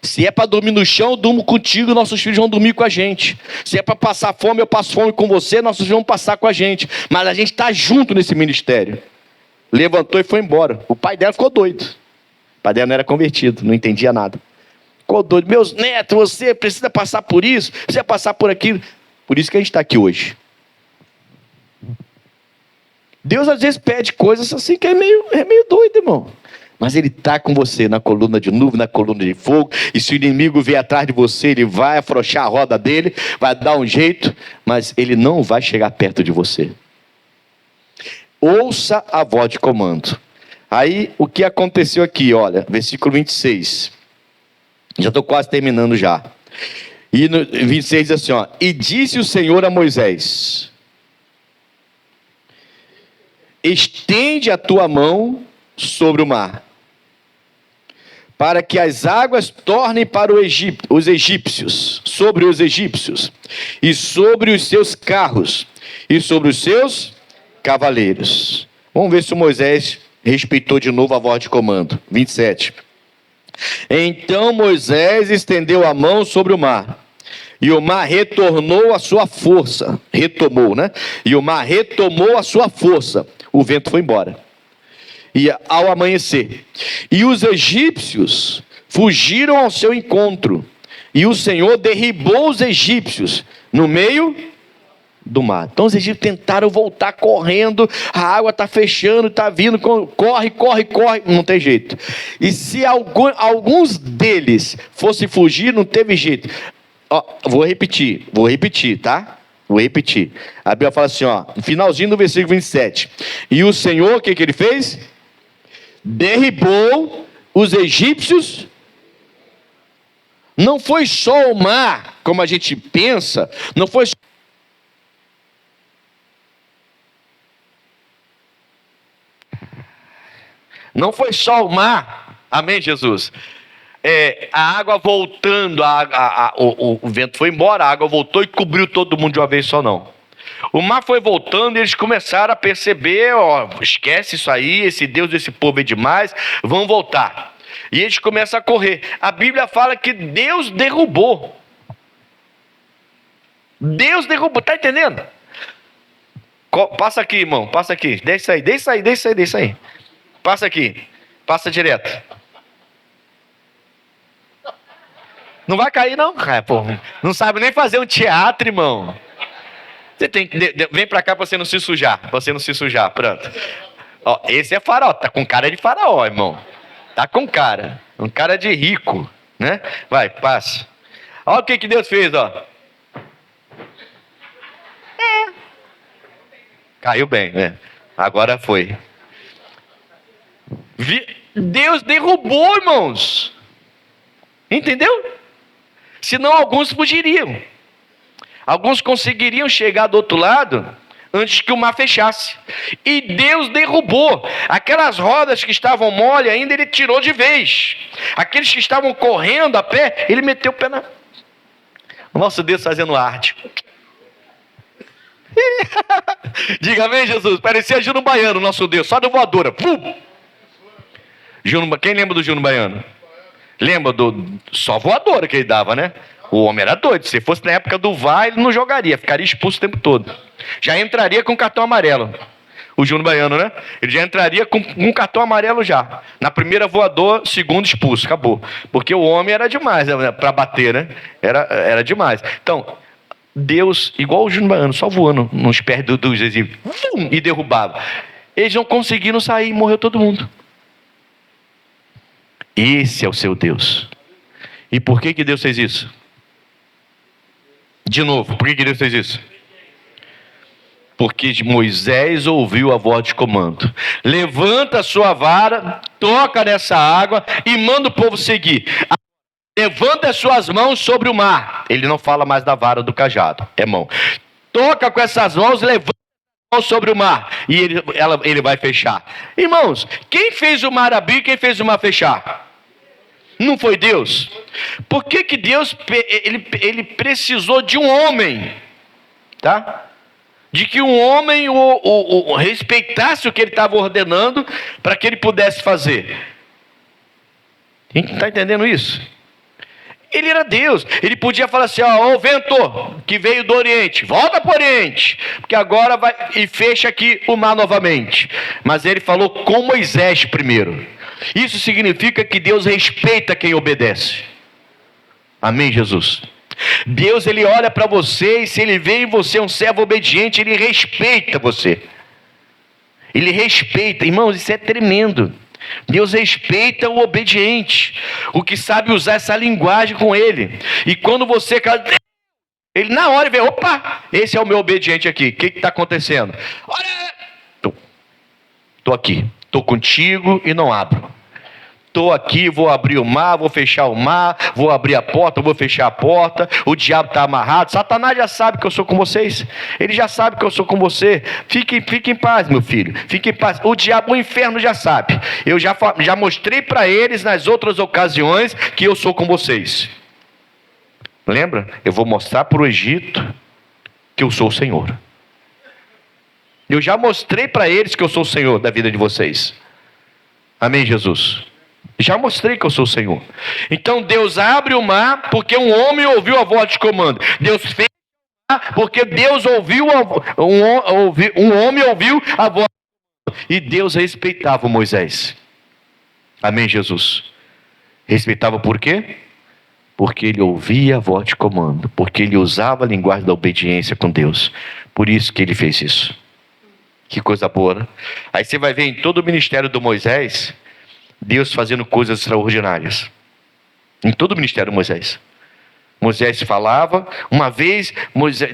Se é para dormir no chão, eu durmo contigo, nossos filhos vão dormir com a gente. Se é para passar fome, eu passo fome com você, nossos filhos vão passar com a gente. Mas a gente está junto nesse ministério. Levantou e foi embora. O pai dela ficou doido. O pai dela não era convertido, não entendia nada. Ficou doido. Meus netos, você precisa passar por isso, precisa passar por aquilo. Por isso que a gente está aqui hoje. Deus às vezes pede coisas assim que é meio doido, irmão. Mas Ele está com você na coluna de nuvem, na coluna de fogo. E se o inimigo vier atrás de você, ele vai afrouxar a roda dele, vai dar um jeito, mas ele não vai chegar perto de você. Ouça a voz de comando. Aí o que aconteceu aqui, olha, versículo 26. Já estou quase terminando já. E no 26 diz assim, ó, e disse o Senhor a Moisés: estende a tua mão sobre o mar, para que as águas tornem para os egípcios, sobre os egípcios, e sobre os seus carros, e sobre os seus cavaleiros. Vamos ver se o Moisés respeitou de novo a voz de comando. 27. Então Moisés estendeu a mão sobre o mar, e o mar retornou a sua força. Retomou, né? E o mar retomou a sua força. O vento foi embora. E ao amanhecer, e os egípcios fugiram ao seu encontro, e o Senhor derribou os egípcios no meio do mar. Então os egípcios tentaram voltar correndo, a água está fechando, está vindo, corre, não tem jeito. E se alguns deles fossem fugir, não teve jeito. Ó, vou repetir, tá? Vou repetir. A Bíblia fala assim, ó, no finalzinho do versículo 27. E o Senhor, o que ele fez? Derribou os egípcios. Não foi só o mar, como a gente pensa, não foi só... Não foi só o mar, amém, Jesus? A água voltando, o vento foi embora, a água voltou e cobriu todo mundo de uma vez só, não. O mar foi voltando e eles começaram a perceber, ó, esquece isso aí, esse Deus desse povo é demais, vão voltar. E eles começam a correr. A Bíblia fala que Deus derrubou. Deus derrubou, tá entendendo? Passa aqui, irmão, passa aqui, desce aí. Passa aqui, passa direto. Não vai cair não, pô. Não sabe nem fazer um teatro, irmão. Você tem que... Vem pra cá pra você não se sujar. Pronto. Ó, esse é faraó. Tá com cara de faraó, irmão. Tá com cara. Um cara de rico, né? Vai, passa. Olha o que Deus fez, ó. Caiu bem, né? Agora foi. Deus derrubou, irmãos. Entendeu? Senão alguns fugiriam. Alguns conseguiriam chegar do outro lado antes que o mar fechasse. E Deus derrubou. Aquelas rodas que estavam mole ainda, ele tirou de vez. Aqueles que estavam correndo a pé, ele meteu o pé na... O nosso Deus fazendo arte. Diga amém, Jesus. Parecia Júnior Baiano, nosso Deus, só de voadora. Pum! Quem lembra do Júnior Baiano? Lembra só voadora que ele dava, né? O homem era doido. Se fosse na época do VAR, ele não jogaria, ficaria expulso o tempo todo. Já entraria com cartão amarelo. o Júnior Baiano, né? Ele já entraria com um cartão amarelo já. Na primeira voador, segundo expulso, acabou. Porque o homem era demais, né? Para bater, né? Era demais. Então, Deus, igual o Júnior Baiano, só voando nos pés dos exílios, e derrubava. Eles não conseguiram sair e morreu todo mundo. Esse é o seu Deus. E por que Deus fez isso? De novo, por que Deus fez isso? Porque Moisés ouviu a voz de comando. Levanta a sua vara, toca nessa água e manda o povo seguir. Levanta as suas mãos sobre o mar. Ele não fala mais da vara do cajado, é mão. Toca com essas mãos, levanta as mãos sobre o mar. E ele vai fechar. Irmãos, quem fez o mar abrir e quem fez o mar fechar? Não foi Deus? Por que Deus ele precisou de um homem? Tá? De que um homem respeitasse o que ele estava ordenando para que ele pudesse fazer. Está entendendo isso? Ele era Deus. Ele podia falar assim, ó, o vento que veio do Oriente, volta para o Oriente, porque agora vai e fecha aqui o mar novamente. Mas ele falou com Moisés primeiro. Isso significa que Deus respeita quem obedece. Amém, Jesus? Deus, ele olha para você e se ele vê em você um servo obediente, ele respeita você. Ele respeita. Irmãos, isso é tremendo. Deus respeita o obediente, o que sabe usar essa linguagem com ele. E quando você... ele na hora vê, opa, esse é o meu obediente aqui. O que está acontecendo? Olha, estou aqui, estou contigo e não abro. Estou aqui, vou abrir o mar, vou fechar o mar, vou abrir a porta, vou fechar a porta. O diabo está amarrado. Satanás já sabe que eu sou com vocês. Ele já sabe que eu sou com você. Fique em paz, meu filho. Fique em paz. O diabo, o inferno já sabe. Eu já mostrei para eles nas outras ocasiões que eu sou com vocês. Lembra? Eu vou mostrar para o Egito que eu sou o Senhor. Eu já mostrei para eles que eu sou o Senhor da vida de vocês. Amém, Jesus? Já mostrei que eu sou o Senhor. Então Deus abre o mar porque um homem ouviu a voz de comando. Deus fez o mar porque Deus ouviu, um homem ouviu a voz de comando. E Deus respeitava Moisés. Amém, Jesus? Respeitava por quê? Porque ele ouvia a voz de comando. Porque ele usava a linguagem da obediência com Deus. Por isso que ele fez isso. Que coisa boa, né? Aí você vai ver em todo o ministério do Moisés... Deus fazendo coisas extraordinárias. Em todo o ministério de Moisés. Moisés falava. Uma vez,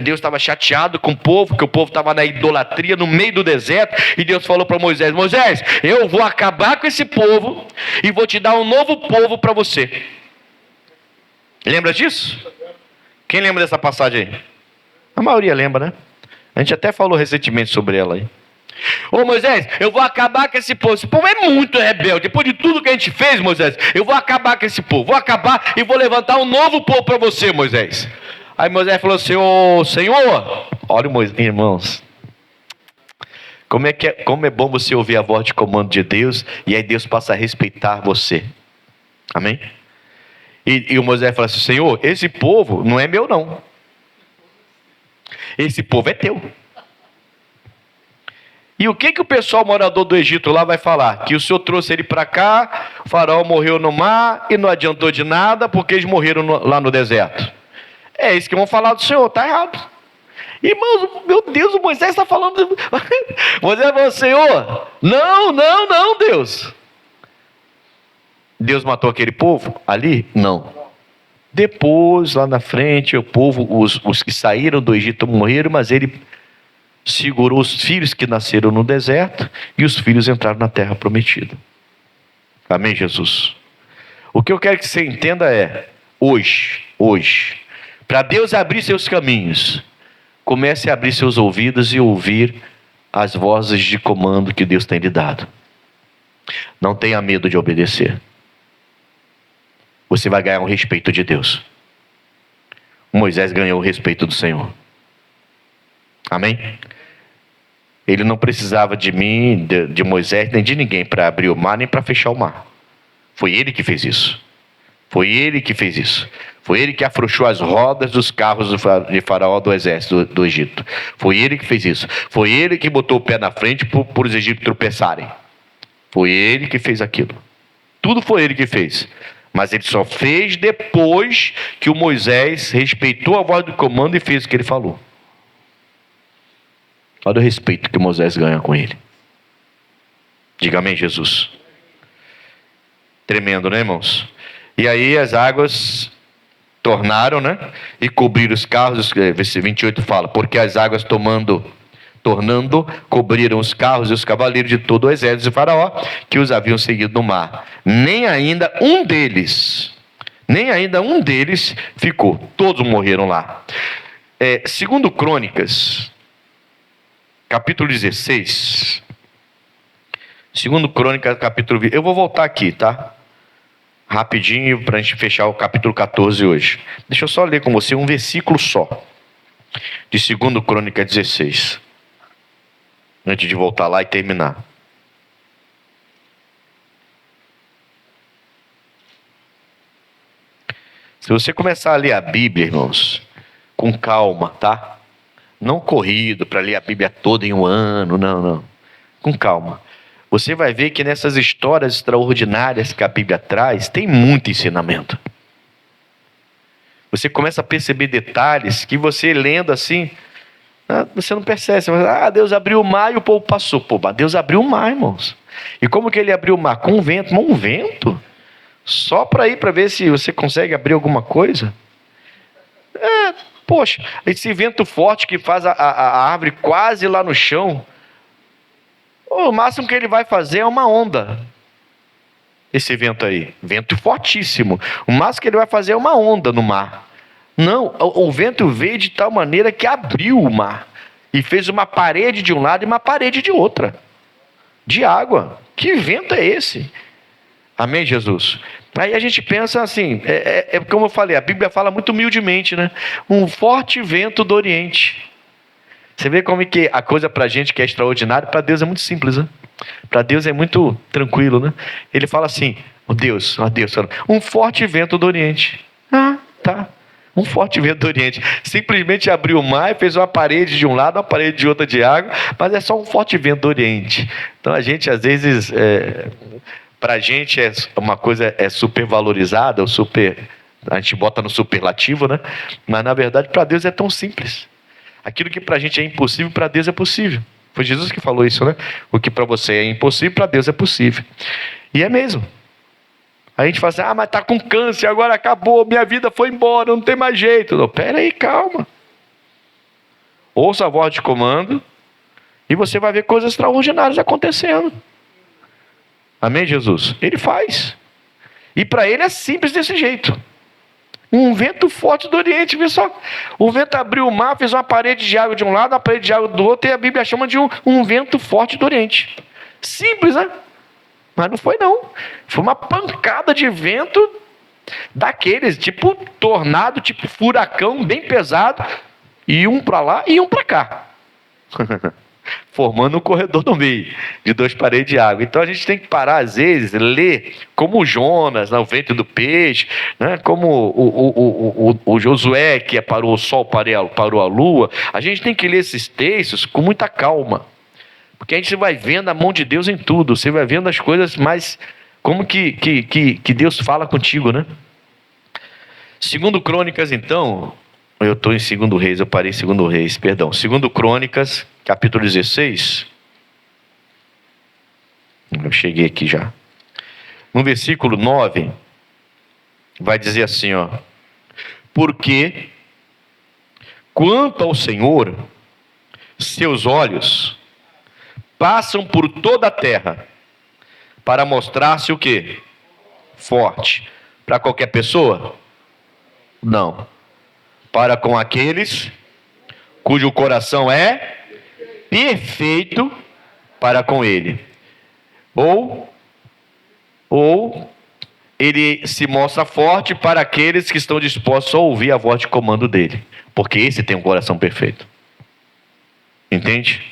Deus estava chateado com o povo, que o povo estava na idolatria, no meio do deserto. E Deus falou para Moisés, Moisés, eu vou acabar com esse povo e vou te dar um novo povo para você. Lembra disso? Quem lembra dessa passagem aí? A maioria lembra, né? A gente até falou recentemente sobre ela aí. Ô Moisés, eu vou acabar com esse povo. Esse povo é muito rebelde. Depois de tudo que a gente fez, Moisés, eu vou acabar com esse povo. Vou acabar e vou levantar um novo povo para você, Moisés. Aí Moisés falou assim, ô Senhor, olha Moisés, irmãos, como é bom você ouvir a voz de comando de Deus e aí Deus passa a respeitar você. Amém? E o Moisés falou assim, Senhor, esse povo não é meu não. Esse povo é teu. E o que o pessoal morador do Egito lá vai falar? Que o Senhor trouxe ele para cá, o faraó morreu no mar e não adiantou de nada porque eles morreram lá no deserto. É isso que vão falar do Senhor, está errado. Irmãos, meu Deus, o Moisés está falando... Moisés falou, Senhor, não, Deus. Deus matou aquele povo ali? Não. Depois, lá na frente, o povo, os que saíram do Egito morreram, mas ele... segurou os filhos que nasceram no deserto e os filhos entraram na terra prometida. Amém, Jesus? O que eu quero que você entenda é, hoje, para Deus abrir seus caminhos, comece a abrir seus ouvidos e ouvir as vozes de comando que Deus tem lhe dado. Não tenha medo de obedecer. Você vai ganhar o respeito de Deus. Moisés ganhou o respeito do Senhor. Amém? Ele não precisava de mim, de Moisés, nem de ninguém para abrir o mar, nem para fechar o mar. Foi ele que fez isso. Foi ele que fez isso. Foi ele que afrouxou as rodas dos carros de Faraó do exército do Egito. Foi ele que fez isso. Foi ele que botou o pé na frente por os egípcios tropeçarem. Foi ele que fez aquilo. Tudo foi ele que fez. Mas ele só fez depois que o Moisés respeitou a voz do comando e fez o que ele falou. Olha o respeito que Moisés ganha com ele. Diga amém, Jesus. Tremendo, né, irmãos? E aí as águas tornaram, né? E cobriram os carros. Versículo 28 fala: porque as águas tornando, cobriram os carros e os cavaleiros de todo o exército de Faraó, que os haviam seguido no mar. Nem ainda um deles ficou. Todos morreram lá. Segundo Crônicas, capítulo 16. Segundo Crônicas, capítulo 20. Eu vou voltar aqui, tá? Rapidinho, para a gente fechar o capítulo 14 hoje. Deixa eu só ler com você um versículo só. De 2 Crônicas 16. Antes de voltar lá e terminar. Se você começar a ler a Bíblia, irmãos, com calma, tá? Não corrido para ler a Bíblia toda em um ano, não. Com calma. Você vai ver que nessas histórias extraordinárias que a Bíblia traz, tem muito ensinamento. Você começa a perceber detalhes que você lendo assim, você não percebe. Você fala, Deus abriu o mar e o povo passou. Mas Deus abriu o mar, irmãos. E como que ele abriu o mar? Com um vento. Um vento? Só para ir para ver se você consegue abrir alguma coisa? Poxa, esse vento forte que faz a árvore quase lá no chão, o máximo que ele vai fazer é uma onda. Esse vento aí, vento fortíssimo. O máximo que ele vai fazer é uma onda no mar. Não, o vento veio de tal maneira que abriu o mar e fez uma parede de um lado e uma parede de outra, de água. Que vento é esse? Amém, Jesus? Aí a gente pensa assim, como eu falei, a Bíblia fala muito humildemente, né? Um forte vento do Oriente. Você vê como que a coisa para a gente que é extraordinária, para Deus é muito simples, né? Para Deus é muito tranquilo, né? Ele fala assim, Deus, um forte vento do Oriente. Tá. Um forte vento do Oriente. Simplesmente abriu o mar e fez uma parede de um lado, uma parede de outra de água, mas é só um forte vento do Oriente. Então a gente às vezes, para a gente uma coisa super valorizada, a gente bota no superlativo, né? Mas na verdade para Deus é tão simples. Aquilo que para a gente é impossível, para Deus é possível. Foi Jesus que falou isso, né? O que para você é impossível, para Deus é possível. E é mesmo. A gente fala assim, mas está com câncer, agora acabou, minha vida foi embora, não tem mais jeito. Não, pera aí, calma. Ouça a voz de comando e você vai ver coisas extraordinárias acontecendo. Amém, Jesus? Ele faz. E para ele é simples desse jeito. Um vento forte do Oriente, vê só. O vento abriu o mar, fez uma parede de água de um lado, uma parede de água do outro, e a Bíblia chama de um vento forte do Oriente. Simples, né? Mas não foi não. Foi uma pancada de vento daqueles, tipo tornado, tipo furacão, bem pesado, e um para lá e um para cá. Formando um corredor no meio, de 2 paredes de água. Então a gente tem que parar, às vezes, ler como Jonas, o ventre do peixe, né? Como o Josué, que parou o sol, parou a lua. A gente tem que ler esses textos com muita calma, porque a gente vai vendo a mão de Deus em tudo, você vai vendo as coisas mais, como que Deus fala contigo, né? 2 Crônicas, então, eu estou em 2 Reis, eu parei em 2 Reis, perdão. 2 Crônicas, capítulo 16. Eu cheguei aqui já. No versículo 9, vai dizer assim, porque quanto ao Senhor, seus olhos passam por toda a terra para mostrar-se o quê? Forte. Para qualquer pessoa? Não. Para com aqueles cujo coração é perfeito para com ele. Ou ele se mostra forte para aqueles que estão dispostos a ouvir a voz de comando dele. Porque esse tem um coração perfeito. Entende?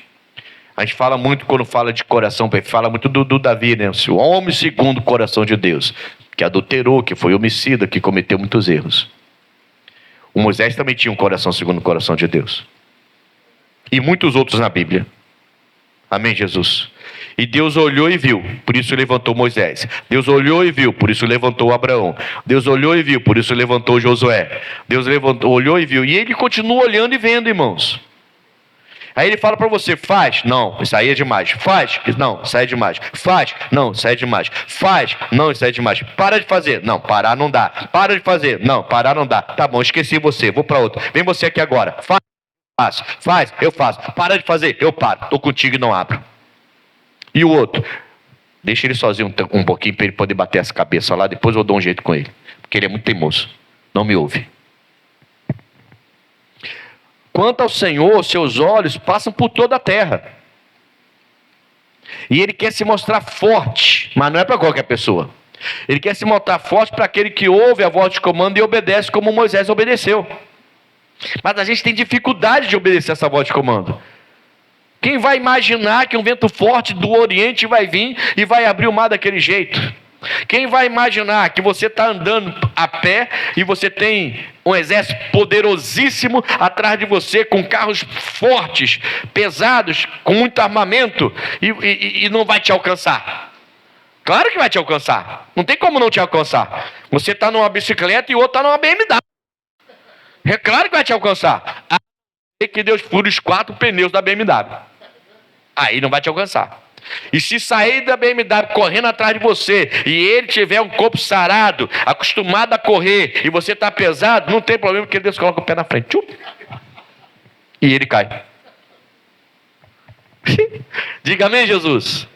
A gente fala muito, quando fala de coração perfeito, fala muito do Davi, né? O homem segundo o coração de Deus. que adulterou, que foi homicida, que cometeu muitos erros. O Moisés também tinha um coração segundo o coração de Deus. E muitos outros na Bíblia. Amém, Jesus? E Deus olhou e viu, por isso levantou Moisés. Deus olhou e viu, por isso levantou Abraão. Deus olhou e viu, por isso levantou Josué. Deus olhou e viu. E ele continua olhando e vendo, irmãos. Aí ele fala para você, faz, não, isso aí é demais. Faz, não, isso aí é demais. Faz, não, isso aí é demais. Faz, não, isso aí é demais. Para de fazer, não, parar não dá. Para de fazer, não, parar não dá. Tá bom, esqueci você, vou para outro. Vem você aqui agora. Faz, eu faço. Para de fazer, eu paro. Estou contigo e não abro. E o outro, deixa ele sozinho um pouquinho para ele poder bater essa cabeça lá, depois eu dou um jeito com ele. Porque ele é muito teimoso, não me ouve. Quanto ao Senhor, seus olhos passam por toda a terra. E Ele quer se mostrar forte, mas não é para qualquer pessoa. Ele quer se mostrar forte para aquele que ouve a voz de comando e obedece como Moisés obedeceu. Mas a gente tem dificuldade de obedecer essa voz de comando. Quem vai imaginar que um vento forte do Oriente vai vir e vai abrir o mar daquele jeito? Quem vai imaginar que você está andando a pé e você tem um exército poderosíssimo atrás de você, com carros fortes, pesados, com muito armamento, e não vai te alcançar? Claro que vai te alcançar. Não tem como não te alcançar. Você está numa bicicleta e o outro está numa BMW. É claro que vai te alcançar. Aí que Deus fura os 4 pneus da BMW. Aí não vai te alcançar. E se sair da BMW correndo atrás de você, e ele tiver um corpo sarado, acostumado a correr, e você está pesado, não tem problema, porque Deus coloca o pé na frente. Tchum, e ele cai. Diga amém, Jesus.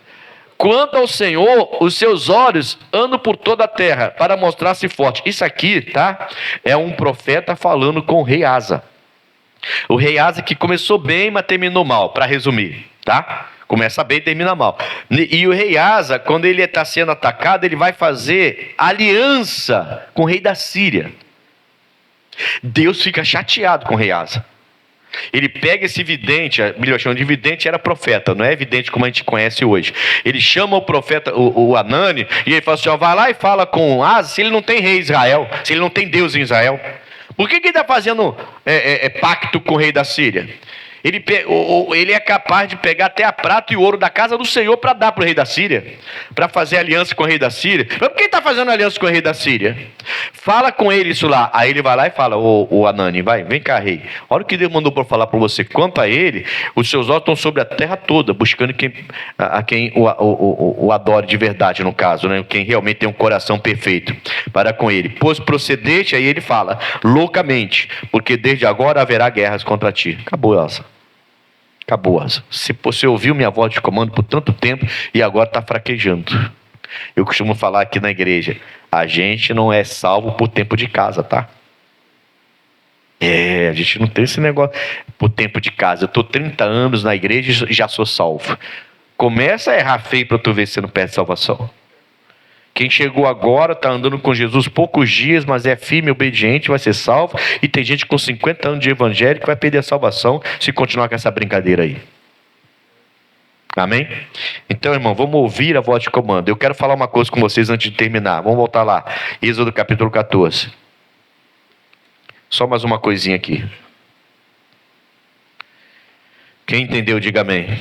Quanto ao Senhor, os seus olhos andam por toda a terra para mostrar-se forte. Isso aqui, tá? É um profeta falando com o rei Asa. O rei Asa que começou bem, mas terminou mal, para resumir, tá? Começa bem e termina mal. E o rei Asa, quando ele está sendo atacado, ele vai fazer aliança com o rei da Síria. Deus fica chateado com o rei Asa. Ele pega esse vidente, melhor chamando de vidente, era profeta, não é vidente como a gente conhece hoje. Ele chama o profeta, o Anani, e ele fala assim, ó, vai lá e fala com Asa, se ele não tem rei em Israel, se ele não tem Deus em Israel. Por que ele está fazendo pacto com o rei da Síria? Ele é capaz de pegar até a prata e o ouro da casa do Senhor para dar para o rei da Síria, para fazer aliança com o rei da Síria. Mas por que ele está fazendo aliança com o rei da Síria? Fala com ele isso lá. Aí ele vai lá e fala, o Anani, vem cá, rei. Olha o que Deus mandou para falar para você. Quanto a ele, os seus olhos estão sobre a terra toda, buscando quem o adore de verdade, no caso, né? Quem realmente tem um coração perfeito para com ele. Pois procedeste, aí ele fala, loucamente, porque desde agora haverá guerras contra ti. Acabou, Elsa. Acabou, Asa. Você ouviu minha voz de comando por tanto tempo e agora está fraquejando. Eu costumo falar aqui na igreja, a gente não é salvo por tempo de casa, tá? A gente não tem esse negócio por tempo de casa. Eu estou 30 anos na igreja e já sou salvo. Começa a errar feio para tu ver se você não perde salvação. Quem chegou agora, está andando com Jesus poucos dias, mas é firme e obediente, vai ser salvo. E tem gente com 50 anos de evangelho que vai perder a salvação se continuar com essa brincadeira aí. Amém? Então, irmão, vamos ouvir a voz de comando. Eu quero falar uma coisa com vocês antes de terminar. Vamos voltar lá. Êxodo capítulo 14. Só mais uma coisinha aqui. Quem entendeu, diga amém.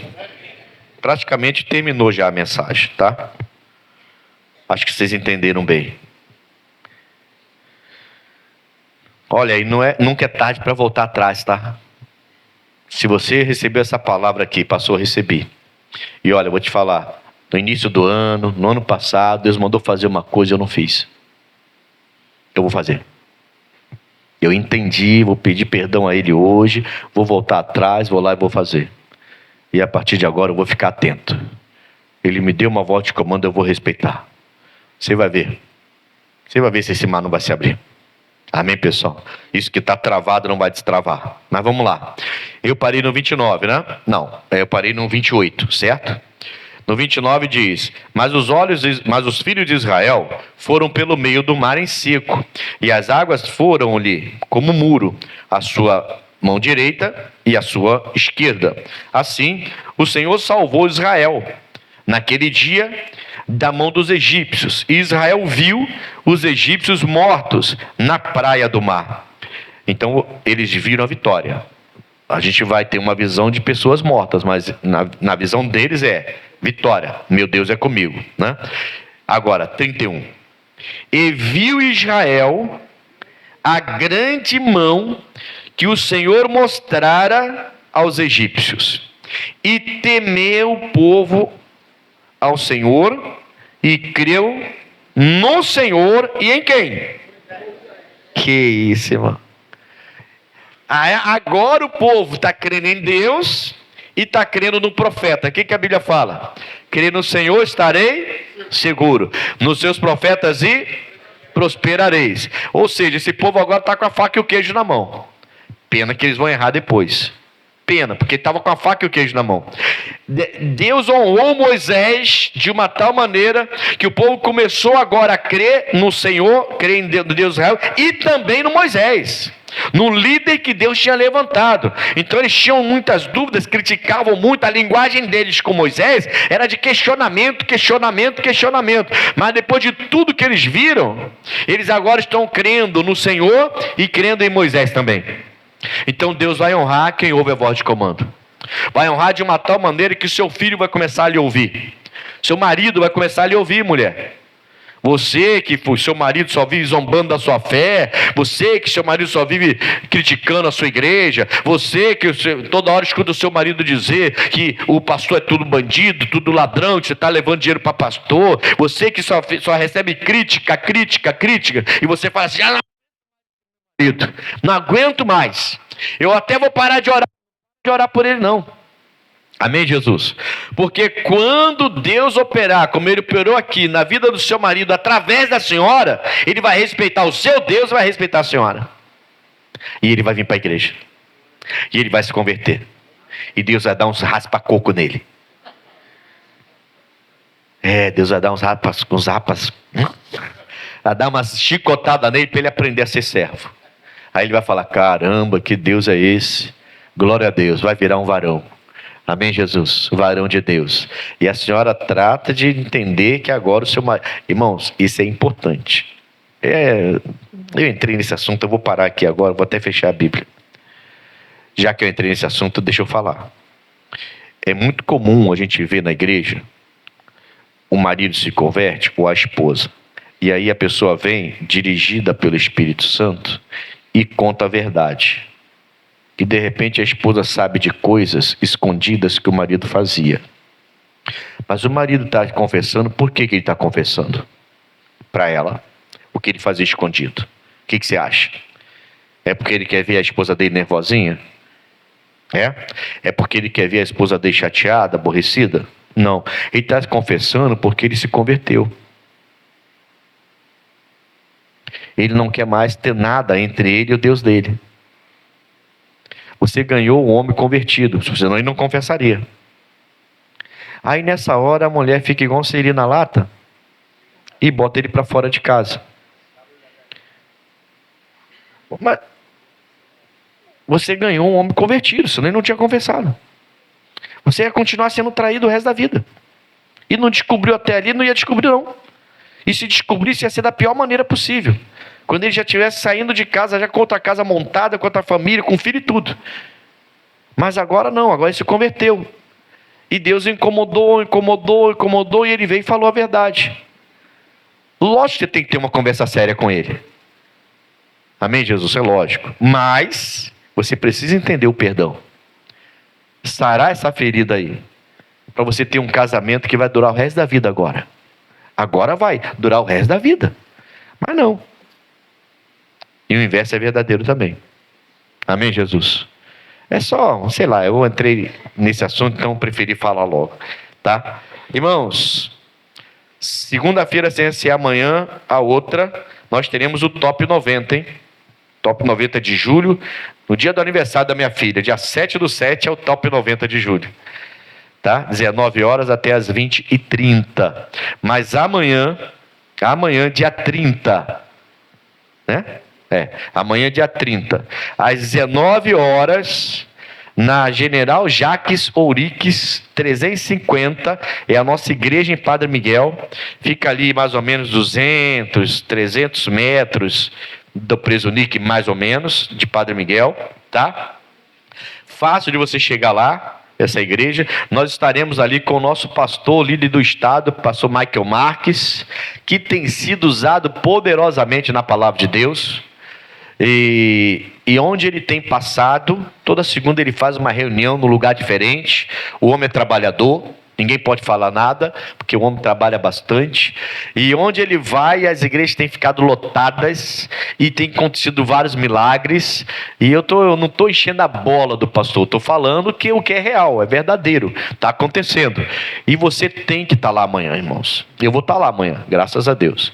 Praticamente terminou já a mensagem, tá? Acho que vocês entenderam bem. Olha, e nunca é tarde para voltar atrás, tá? Se você recebeu essa palavra aqui, passou a receber. E olha, eu vou te falar. No início do ano, no ano passado, Deus mandou fazer uma coisa e eu não fiz. Eu vou fazer. Eu entendi, vou pedir perdão a Ele hoje, vou voltar atrás, vou lá e vou fazer. E a partir de agora eu vou ficar atento. Ele me deu uma voz de comando, eu vou respeitar. Você vai ver. Você vai ver se esse mar não vai se abrir. Amém, pessoal? Isso que está travado não vai destravar. Mas vamos lá. Eu parei no 29, né? Não, eu parei no 28, certo? No 29 diz, mas os filhos de Israel foram pelo meio do mar em seco, e as águas foram-lhe como muro, a sua mão direita e a sua esquerda. Assim, o Senhor salvou Israel. Naquele dia, da mão dos egípcios. E Israel viu os egípcios mortos na praia do mar. Então eles viram a vitória. A gente vai ter uma visão de pessoas mortas, mas na visão deles é vitória. Meu Deus é comigo, né? Agora, 31. E viu Israel a grande mão que o Senhor mostrara aos egípcios. E temeu o povo ao Senhor e creu no Senhor e em quem? Que isso, irmão. Agora o povo está crendo em Deus e está crendo no profeta. O que a Bíblia fala? Crê no Senhor, estarei seguro. Nos seus profetas e prosperareis. Ou seja, esse povo agora está com a faca e o queijo na mão. Pena que eles vão errar depois. Pena, porque estava com a faca e o queijo na mão. Deus honrou Moisés de uma tal maneira que o povo começou agora a crer no Senhor, crer em Deus Israel, e também no Moisés, no líder que Deus tinha levantado. Então eles tinham muitas dúvidas, criticavam muito. A linguagem deles com Moisés era de questionamento, questionamento, questionamento. Mas depois de tudo que eles viram, eles agora estão crendo no Senhor e crendo em Moisés também. Então Deus vai honrar quem ouve a voz de comando. Vai honrar de uma tal maneira que seu filho vai começar a lhe ouvir. Seu marido vai começar a lhe ouvir, mulher. Você que seu marido só vive zombando da sua fé, você que seu marido só vive criticando a sua igreja, você que toda hora escuta o seu marido dizer que o pastor é tudo bandido, tudo ladrão, que você está levando dinheiro para pastor, você que só recebe crítica, e você fala assim, não aguento mais, eu até vou parar de orar por ele não. Amém, Jesus? Porque quando Deus operar, como Ele operou aqui na vida do seu marido, através da senhora, Ele vai respeitar o seu Deus e vai respeitar a senhora. E ele vai vir para a igreja. E ele vai se converter. E Deus vai dar uns raspa-coco nele. Deus vai dar uns rapas. Vai dar uma chicotada nele para ele aprender a ser servo. Aí ele vai falar, caramba, que Deus é esse? Glória a Deus, vai virar um varão. Amém, Jesus? Varão de Deus. E a senhora trata de entender que agora o seu marido... Irmãos, isso é importante. Eu entrei nesse assunto, eu vou parar aqui agora, vou até fechar a Bíblia. Já que eu entrei nesse assunto, deixa eu falar. É muito comum a gente ver na igreja, o marido se converte ou a esposa. E aí a pessoa vem, dirigida pelo Espírito Santo, e conta a verdade. E de repente a esposa sabe de coisas escondidas que o marido fazia. Mas o marido está confessando, por que ele está confessando? Para ela, o que ele fazia escondido. O que você acha? É porque ele quer ver a esposa dele nervosinha? É porque ele quer ver a esposa dele chateada, aborrecida? Não, ele está confessando porque ele se converteu. Ele não quer mais ter nada entre ele e o Deus dele. Você ganhou um homem convertido, senão ele não confessaria. Aí nessa hora a mulher fica igual um siri na lata e bota ele para fora de casa. Mas você ganhou um homem convertido, senão ele não tinha confessado. Você ia continuar sendo traído o resto da vida. E não descobriu até ali, não ia descobrir não. E se descobrisse, ia ser da pior maneira possível. Quando ele já estivesse saindo de casa, já com outra casa montada, com outra família, com filho e tudo. Mas agora não, agora ele se converteu. E Deus incomodou, e ele veio e falou a verdade. Lógico que você tem que ter uma conversa séria com ele. Amém, Jesus? É lógico. Mas você precisa entender o perdão. Sarar essa ferida aí. Para você ter um casamento que vai durar o resto da vida agora. Agora vai durar o resto da vida. Mas não. E o inverso é verdadeiro também. Amém, Jesus? É só, sei lá, eu entrei nesse assunto, então preferi falar logo. Tá? Irmãos, segunda-feira, sem ser amanhã, a outra, nós teremos o Top 90, hein? Top 90 de julho, no dia do aniversário da minha filha, dia 7/7 é o Top 90 de julho. Tá? 19 horas até as 20h30. Mas amanhã, dia 30, né? Amanhã dia 30, às 19 horas, na General Jaques Ouriques 350, é a nossa igreja em Padre Miguel. Fica ali mais ou menos 200, 300 metros do Preso Nick, mais ou menos, de Padre Miguel, tá? Fácil de você chegar lá, essa igreja. Nós estaremos ali com o nosso pastor, líder do estado, pastor Michael Marques, que tem sido usado poderosamente na palavra de Deus. E onde ele tem passado, toda segunda ele faz uma reunião num lugar diferente. O homem é trabalhador, ninguém pode falar nada, porque o homem trabalha bastante. E onde ele vai, as igrejas têm ficado lotadas e tem acontecido vários milagres. E eu não estou enchendo a bola do pastor, estou falando que o que é real, é verdadeiro, está acontecendo. E você tem que estar lá amanhã, irmãos. Eu vou estar lá amanhã, graças a Deus.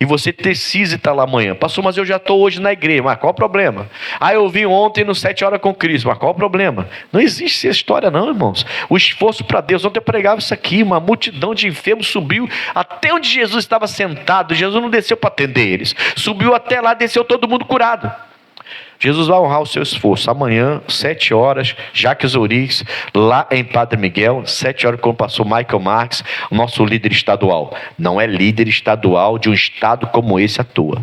E você precisa estar lá amanhã. Pastor, mas eu já estou hoje na igreja. Mas qual o problema? Eu vim ontem no 7 horas com Cristo. Mas qual o problema? Não existe essa história não, irmãos. O esforço para Deus. Ontem eu pregava isso aqui. Uma multidão de enfermos subiu até onde Jesus estava sentado. Jesus não desceu para atender eles. Subiu até lá, desceu todo mundo curado. Jesus vai honrar o seu esforço. Amanhã, 7 horas, Jaques Ouriques, lá em Padre Miguel, 7 horas com o pastor Michael Marques, nosso líder estadual. Não é líder estadual de um estado como esse à toa.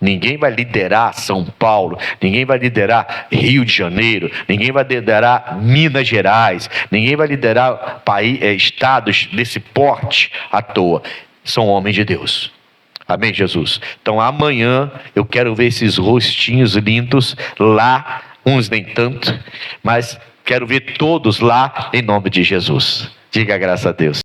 Ninguém vai liderar São Paulo, ninguém vai liderar Rio de Janeiro, ninguém vai liderar Minas Gerais, ninguém vai liderar estados desse porte à toa. São homens de Deus. Amém, Jesus? Então amanhã eu quero ver esses rostinhos lindos lá, uns nem tanto, mas quero ver todos lá em nome de Jesus. Diga graças a Deus.